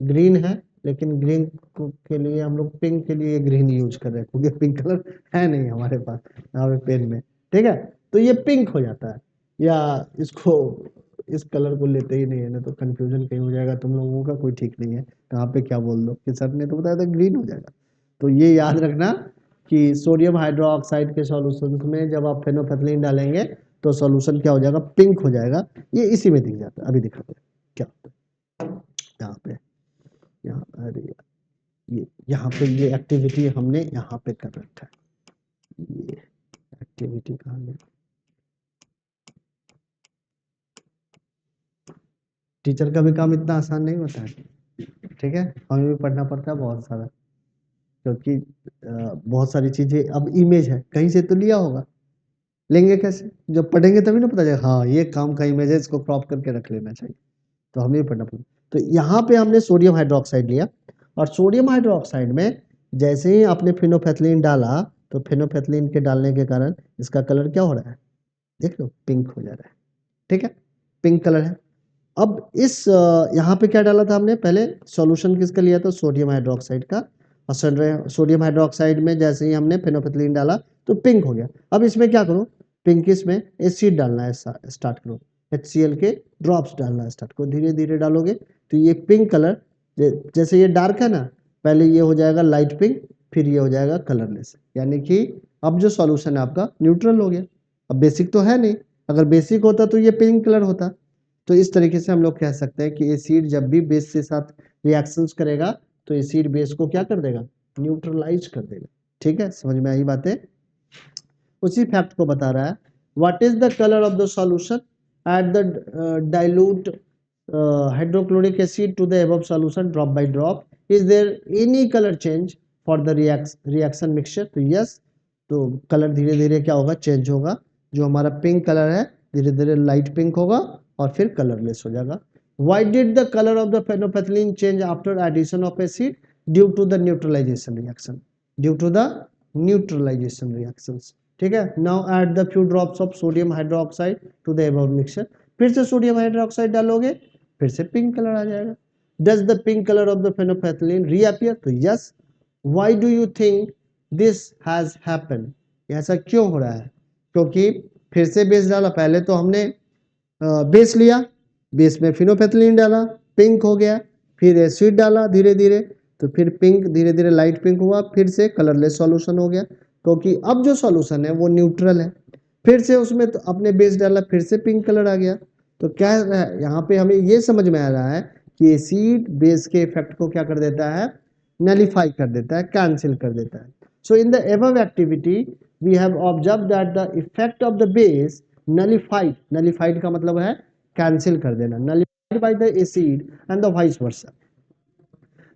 ग्रीन है, लेकिन ग्रीन के लिए हम लोग पिंक के लिए ग्रीन यूज कर रहे हैं, क्योंकि पिंक कलर है नहीं हमारे पास यहाँ पे पेन में। ठीक है, तो ये पिंक हो जाता है, या इसको इस कलर को लेते ही नहीं है ना, तो कंफ्यूजन कहीं हो जाएगा तुम लोगों का, कोई ठीक नहीं है, कहाँ पे क्या बोल दो कि सर ने तो बताया था ग्रीन हो जाएगा। तो ये याद रखना कि सोडियम हाइड्रोक्साइड के सॉल्यूशन में जब आप फेनोपैथिलीन डालेंगे तो सॉल्यूशन क्या हो जाएगा, पिंक हो जाएगा। ये इसी में दिख जाता है, अभी दिखाते हैं क्या होता है। यहाँ पे, यहाँ, अरे ये यहाँ पे ये एक्टिविटी हमने यहाँ पे कर रखा है, ये एक्टिविटी कहाँ गई, टीचर का भी काम इतना आसान नहीं होता है। ठीक है, हमें भी पढ़ना पड़ता है बहुत सारा, क्योंकि बहुत सारी चीजें, अब इमेज है कहीं से तो लिया होगा, लेंगे कैसे, जब पढ़ेंगे तभी ना पता चलेगा, हाँ ये काम का इमेज है, इसको क्रॉप करके रख लेना चाहिए। तो हमें भी पढ़ना पड़ेगा। तो यहाँ पे हमने सोडियम हाइड्रोक्साइड लिया, और सोडियम हाइड्रोक्साइड में जैसे ही आपने फिनोपैथिलीन डाला, तो फिनोपैथिलीन के डालने के कारण इसका कलर क्या हो रहा है, देख लो पिंक हो जा रहा है। ठीक है, पिंक कलर है। अब इस यहाँ पे क्या डाला था हमने, पहले सॉल्यूशन किसका लिया था, सोडियम हाइड्रोक्साइड का, और सोडियम हाइड्रोक्साइड में जैसे ही हमने फिनोपैथिलीन डाला तो पिंक हो गया। अब इसमें क्या करो, पिंक इसमें एसिड डालना है, स्टार्ट करो, HCl के ड्रॉप्स डालना स्टार्ट करो, धीरे धीरे डालोगे तो ये पिंक कलर, जैसे ये डार्क है ना, पहले ये हो जाएगा लाइट पिंक, फिर ये हो जाएगा कलरलेस, यानी कि अब जो सॉल्यूशन है आपका न्यूट्रल हो गया। अब बेसिक तो है नहीं, अगर बेसिक होता तो ये पिंक कलर होता। तो इस तरीके से हम लोग कह सकते हैं कि एसिड जब भी बेस के साथ रिएक्शंस करेगा तो एसिड बेस को क्या कर देगा, न्यूट्रलाइज कर देगा। ठीक है, समझ में आई बातें। उसी फैक्ट को बता रहा है, what is the colour of the solution at the dilute hydrochloric acid to the above solution drop by drop, is there any colour change for the reaction mixture. तो यस, तो कलर धीरे धीरे क्या होगा, चेंज होगा। जो हमारा पिंक कलर है धीरे धीरे लाइट पिंक होगा और फिर कलरलेस हो जाएगा। Why did the colour of the phenolphthalein change after addition of acid, due to the neutralisation reaction, due to the neutralisation reactions. ठीक है, now add the few drops of sodium hydroxide to the above mixture, फिर से सोडियम हाइड्रोक्साइड डालोगे, फिर से पिंक कलर आ जाएगा। Does the pink color of the phenolphthalein reappear? तो yes. Why do you think this has happened? ऐसा क्यों हो रहा है? क्योंकि फिर से बेस डाला, पहले तो हमने बेस लिया, बेस में फिनोफेथलीन डाला, पिंक हो गया, फिर एसिड डाला धीरे धीरे, तो फिर पिंक धीरे धीरे लाइट पिंक हुआ, फिर से कलरलेस सॉल्यूशन हो गया, क्योंकि अब जो सॉल्यूशन है वो न्यूट्रल है। फिर से उसमें तो अपने बेस डाला, फिर से पिंक कलर आ गया। तो क्या है यहाँ पे हमें ये समझ में आ रहा है कि एसिड बेस के इफेक्ट को क्या कर देता है, नलीफाई कर देता है, कैंसिल कर देता है। So in the above activity we have observe that the effect of the base nullified, nullified का मतलब है कैंसिल कर देना, nullified by the acid and the vice versa.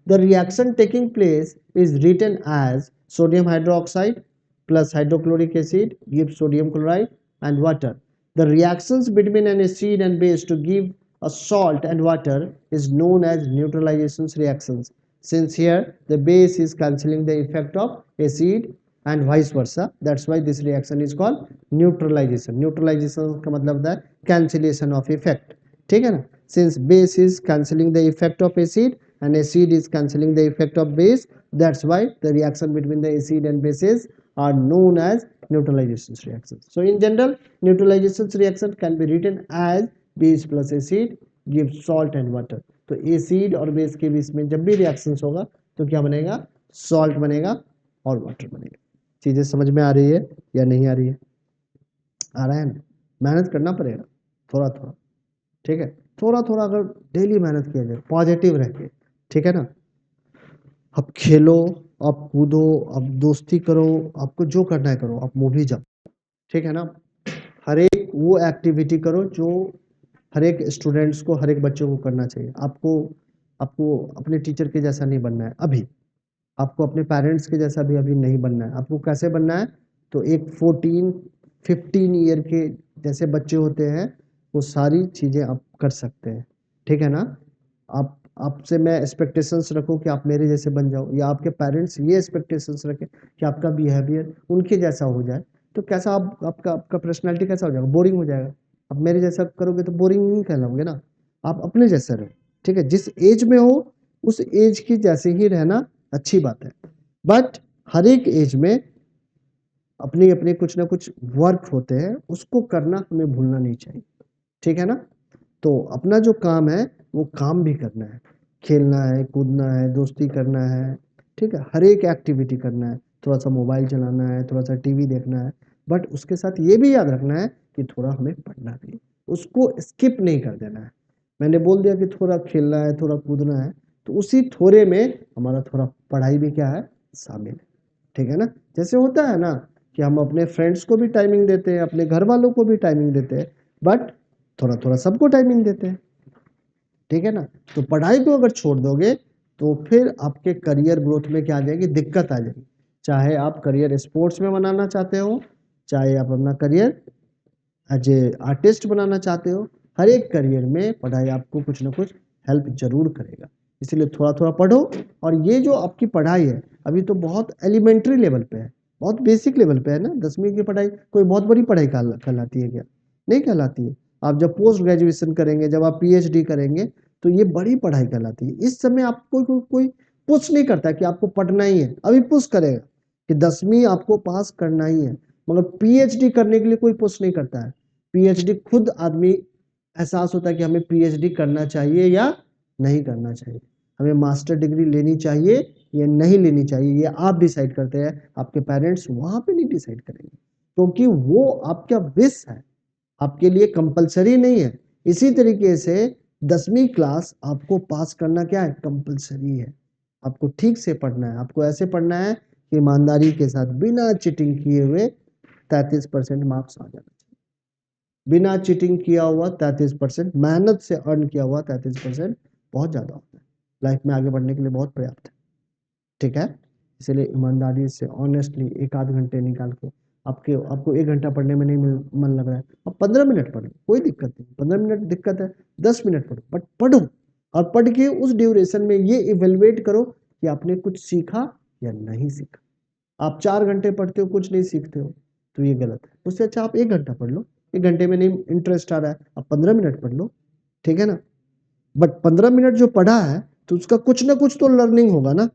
The reaction taking place is written as sodium hydroxide plus hydrochloric acid gives sodium chloride and water. The reactions between an acid and base to give a salt and water is known as neutralization reactions. Since here the base is cancelling the effect of acid and vice versa, that's why this reaction is called neutralization. Neutralization का मतलब होता है cancellation of effect, ठीक है ना? Since base is cancelling the effect of acid and acid is cancelling the effect of base, that's why the reaction between the acid and bases are known as neutralization reactions. So in general, neutralization reaction can be written as base plus acid gives salt and water. तो एसिड और बेस के बीच में जब भी रिएक्शंस होगा तो क्या बनेगा, सॉल्ट बनेगा और वाटर बनेगा। चीजें समझ में आ रही है या नहीं आ रही है? आ रहा है ना? मेहनत करना पड़ेगा थोड़ा थोड़ा, ठीक है? थोड़ा थोड़ा अगर डेली मेहनत किया जाए पॉजिटिव रह के, ठीक है ना? आप खेलो, आप कूदो, आप दोस्ती करो, आपको जो करना है करो, आप मूवी जाओ, ठीक है ना? हर एक वो एक्टिविटी करो जो हर एक स्टूडेंट्स को, हर एक बच्चों को करना चाहिए। आपको आपको अपने टीचर के जैसा नहीं बनना है अभी, आपको अपने पेरेंट्स के जैसा भी अभी नहीं बनना है। आपको कैसे बनना है? तो एक 14-15 ईयर के जैसे बच्चे होते हैं वो सारी चीज़ें आप कर सकते हैं, ठीक है ना? आप आपसे मैं एक्सपेक्टेशंस रखूँ कि आप मेरे जैसे बन जाओ, या आपके पेरेंट्स ये एक्सपेक्टेशंस रखें कि आपका बिहेवियर उनके जैसा हो जाए, तो कैसा आप आपका आपका पर्सनैलिटी कैसा हो जाएगा? बोरिंग हो जाएगा। आप मेरे जैसा करोगे तो बोरिंग नहीं कहलाओगे ना, आप अपने जैसे रहो, ठीक है? जिस एज में हो उस एज की जैसे ही रहना अच्छी बात है। बट हर एक एज में अपने अपने कुछ ना कुछ वर्क होते हैं, उसको करना हमें भूलना नहीं चाहिए, ठीक है ना? तो अपना जो काम है वो काम भी करना है, खेलना है, कूदना है, दोस्ती करना है, ठीक है? हर एक एक्टिविटी करना है, थोड़ा सा मोबाइल चलाना है, थोड़ा सा टीवी देखना है, बट उसके साथ ये भी याद रखना है कि थोड़ा हमें पढ़ना भी है, उसको स्किप नहीं कर देना है। मैंने बोल दिया कि थोड़ा खेलना है, थोड़ा कूदना है, तो उसी थोड़े में हमारा थोड़ा पढ़ाई भी क्या है, शामिल है, ठीक है ना? जैसे होता है ना कि हम अपने फ्रेंड्स को भी टाइमिंग देते हैं, अपने घर वालों को भी टाइमिंग देते हैं, बट थोड़ा थोड़ा सबको टाइमिंग देते हैं, ठीक है ना? तो पढ़ाई को अगर छोड़ दोगे तो फिर आपके करियर ग्रोथ में क्या आ जाएगी, दिक्कत आ जाएगी। चाहे आप करियर स्पोर्ट्स में बनाना चाहते हो, चाहे आप अपना करियर एज ए आर्टिस्ट बनाना चाहते हो, हर एक करियर में पढ़ाई आपको कुछ ना कुछ हेल्प जरूर करेगा। इसलिए थोड़ा थोड़ा पढ़ो। और ये जो आपकी पढ़ाई है अभी तो बहुत एलिमेंट्री लेवल पे है, बहुत बेसिक लेवल पे है ना। 10वीं की पढ़ाई कोई बहुत बड़ी पढ़ाई कहलाती है क्या? नहीं कहलाती है। आप जब पोस्ट ग्रेजुएशन करेंगे, जब आप पीएचडी करेंगे, तो ये बड़ी पढ़ाई कहलाती है। इस समय आपको कोई पुश नहीं करता कि आपको पढ़ना ही है, अभी पुश करेगा कि 10वीं आपको पास करना ही है, मगर पीएचडी करने के लिए कोई पुश नहीं करता है। पीएचडी खुद आदमी एहसास होता है कि हमें पीएचडी करना चाहिए या नहीं करना चाहिए, हमें मास्टर डिग्री लेनी चाहिए या नहीं लेनी चाहिए, ये आप डिसाइड करते हैं। आपके पेरेंट्स वहां पे नहीं डिसाइड करेंगे, क्योंकि वो आपका विश है, आपके लिए कंपलसरी नहीं है। इसी तरीके से 10वीं क्लास आपको पास करना क्या है, कंपलसरी है। आपको ठीक से पढ़ना है, आपको ऐसे पढ़ना है कि ईमानदारी के साथ बिना चीटिंग किए हुए 33% मार्क्स आ जाना चाहिए। बिना चीटिंग किया हुआ 33%, मेहनत से अर्न किया हुआ 33% बहुत ज़्यादा होता है, लाइफ में आगे बढ़ने के लिए बहुत पर्याप्त है, ठीक है? इसलिए ईमानदारी से ऑनेस्टली एक आध घंटे निकाल के, आपको 1 घंटा पढ़ने में नहीं मन लग रहा है, अब 15 मिनट पढ़ो, कोई दिक्कत नहीं। 15 मिनट दिक्कत है, 10 मिनट पढ़ो, बट पढ़ो। और पढ़ के उस ड्यूरेशन में ये इवेलुएट करो कि आपने कुछ सीखा या नहीं सीखा। आप 4 घंटे पढ़ते हो, कुछ नहीं सीखते हो, तो ये गलत है। उससे अच्छा आप 1 घंटा पढ़ लो। 1 घंटे में नहीं इंटरेस्ट आ रहा है, आप 15 मिनट पढ़ लो, ठीक है ना? बट 15 मिनट जो पढ़ा है तो उसका कुछ ना कुछ तो लर्निंग होगा ना।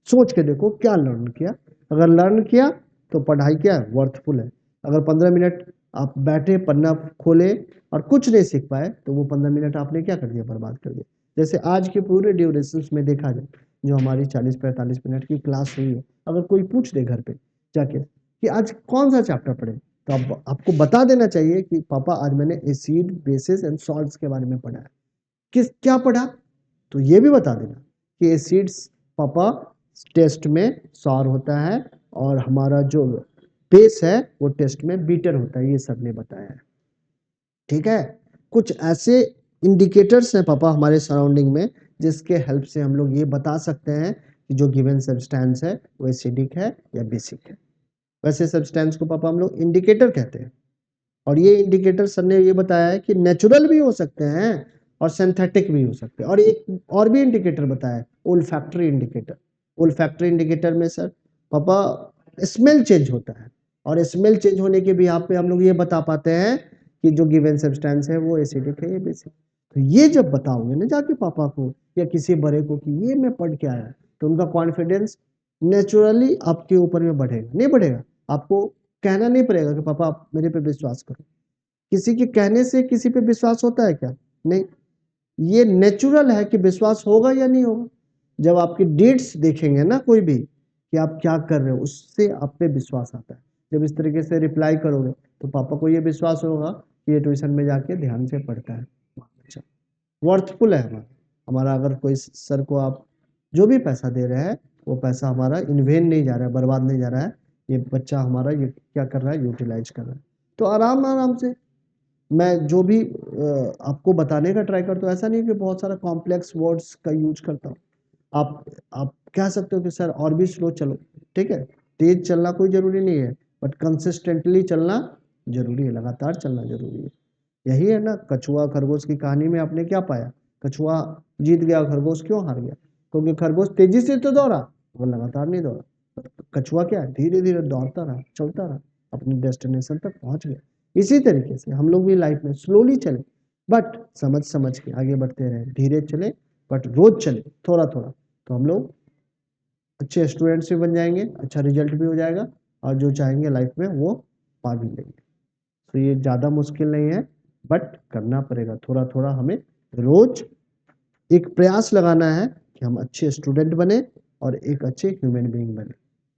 सोच के देखो क्या लर्न किया। अगर लर्न किया तो पढ़ाई क्या है, वर्थफुल है। अगर 15 मिनट आप बैठे पन्ना खोले और कुछ नहीं सीख पाए तो वो 15 मिनट आपने क्या कर दिया, बर्बाद कर दिया। जैसे आज के पूरे ड्यूरेशन में देखा जाए, जो हमारी 40-45 मिनट की क्लास हुई है, अगर कोई पूछ दे घर पे जाके कि आज कौन सा चैप्टर पढ़े, तो आपको बता देना चाहिए कि पापा आज मैंने एसिड बेसिस एंड सॉल्ट्स के बारे में पढ़ा है। किस क्या पढ़ा, तो ये भी बता देना कि एसिड्स पापा टेस्ट में सॉर होता है और हमारा जो बेस है वो टेस्ट में बीटर होता है, ये सब ने बताया है। ठीक है, कुछ ऐसे इंडिकेटर्स हैं पापा हमारे सराउंडिंग में जिसके हेल्प से हम लोग ये बता सकते हैं कि जो गिवन सब्सटेंस है वो एसिडिक है या बेसिक है। वैसे सब्सटेंस को पापा हम लोग इंडिकेटर कहते हैं, और ये इंडिकेटर सर ने ये बताया है कि नेचुरल भी हो सकते हैं और सिंथेटिक भी हो सकते हैं। और एक और भी इंडिकेटर बताया है, ओल्फैक्टरी इंडिकेटर। ओल्फैक्टरी इंडिकेटर में सर पापा स्मेल चेंज होता है, और स्मेल चेंज होने के भी यहाँ पे हम लोग ये बता पाते हैं कि जो गिवन सब्सटेंस है वो एसिडिक है या बेसिक। तो ये जब बताओगे ना जाके पापा को या किसी बड़े को कि ये मैं पढ़ के आया, तो उनका कॉन्फिडेंस नेचुरली आपके ऊपर में बढ़ेगा। नहीं बढ़ेगा, आपको कहना नहीं पड़ेगा कि पापा आप मेरे पे विश्वास करो। किसी के कहने से किसी पे विश्वास होता है क्या? नहीं। ये नेचुरल है कि विश्वास होगा या नहीं होगा। जब आपकी डीड्स देखेंगे ना कोई भी कि आप क्या कर रहे हो, उससे आप पे विश्वास आता है। जब इस तरीके से रिप्लाई करोगे तो पापा को ये विश्वास होगा कि ये ट्यूशन में जाके ध्यान से पढ़ता है। अच्छा, वर्थफुल है हमारा। हमारा अगर कोई सर को आप जो भी पैसा दे रहे हैं वो पैसा हमारा इन वेन नहीं जा रहा है, बर्बाद नहीं जा रहा है। ये बच्चा हमारा ये क्या कर रहा है, यूटिलाइज कर रहा है। तो आराम आराम से मैं जो भी आपको बताने का ट्राई करता हूँ, ऐसा नहीं कि बहुत सारा कॉम्प्लेक्स वर्ड्स का यूज करता हूँ। आप कह सकते हो कि सर और भी स्लो चलो, ठीक है। तेज चलना कोई जरूरी नहीं है, बट कंसिस्टेंटली चलना जरूरी है, लगातार चलना जरूरी है। यही है ना कछुआ खरगोश की कहानी में आपने क्या पाया, कछुआ जीत गया, खरगोश क्यों हार गया? क्योंकि खरगोश तेजी से तो दौड़ा, वो लगातार नहीं दौड़ा। कछुआ क्या धीरे धीरे दौड़ता रहा, चलता रहा, अपने डेस्टिनेशन तक पहुंच गया। इसी तरीके से हम लोग भी लाइफ में स्लोली चले, बट समझ समझ के आगे बढ़ते रहे, धीरे चले बट रोज चले थोड़ा थोड़ा, तो हम लोग अच्छे स्टूडेंट्स भी बन जाएंगे, अच्छा रिजल्ट भी हो जाएगा, और जो चाहेंगे लाइफ में वो पा भी लेंगे। तो ये ज़्यादा मुश्किल नहीं है, बट करना पड़ेगा थोड़ा थोड़ा। हमें रोज एक प्रयास लगाना है कि हम अच्छे स्टूडेंट बने और एक अच्छे ह्यूमन बीइंग बने।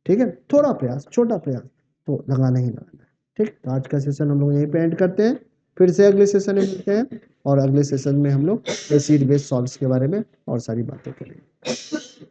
ठीक है, थोड़ा प्रयास, छोटा प्रयास तो लगाना ही लगाना है। ठीक, तो आज का सेशन हम लोग यहीं पे एंड करते हैं। फिर से अगले सेशन में मिलते हैं, और अगले सेशन में हम लोग एसिड बेस सॉल्ट्स के बारे में और सारी बातें करेंगे।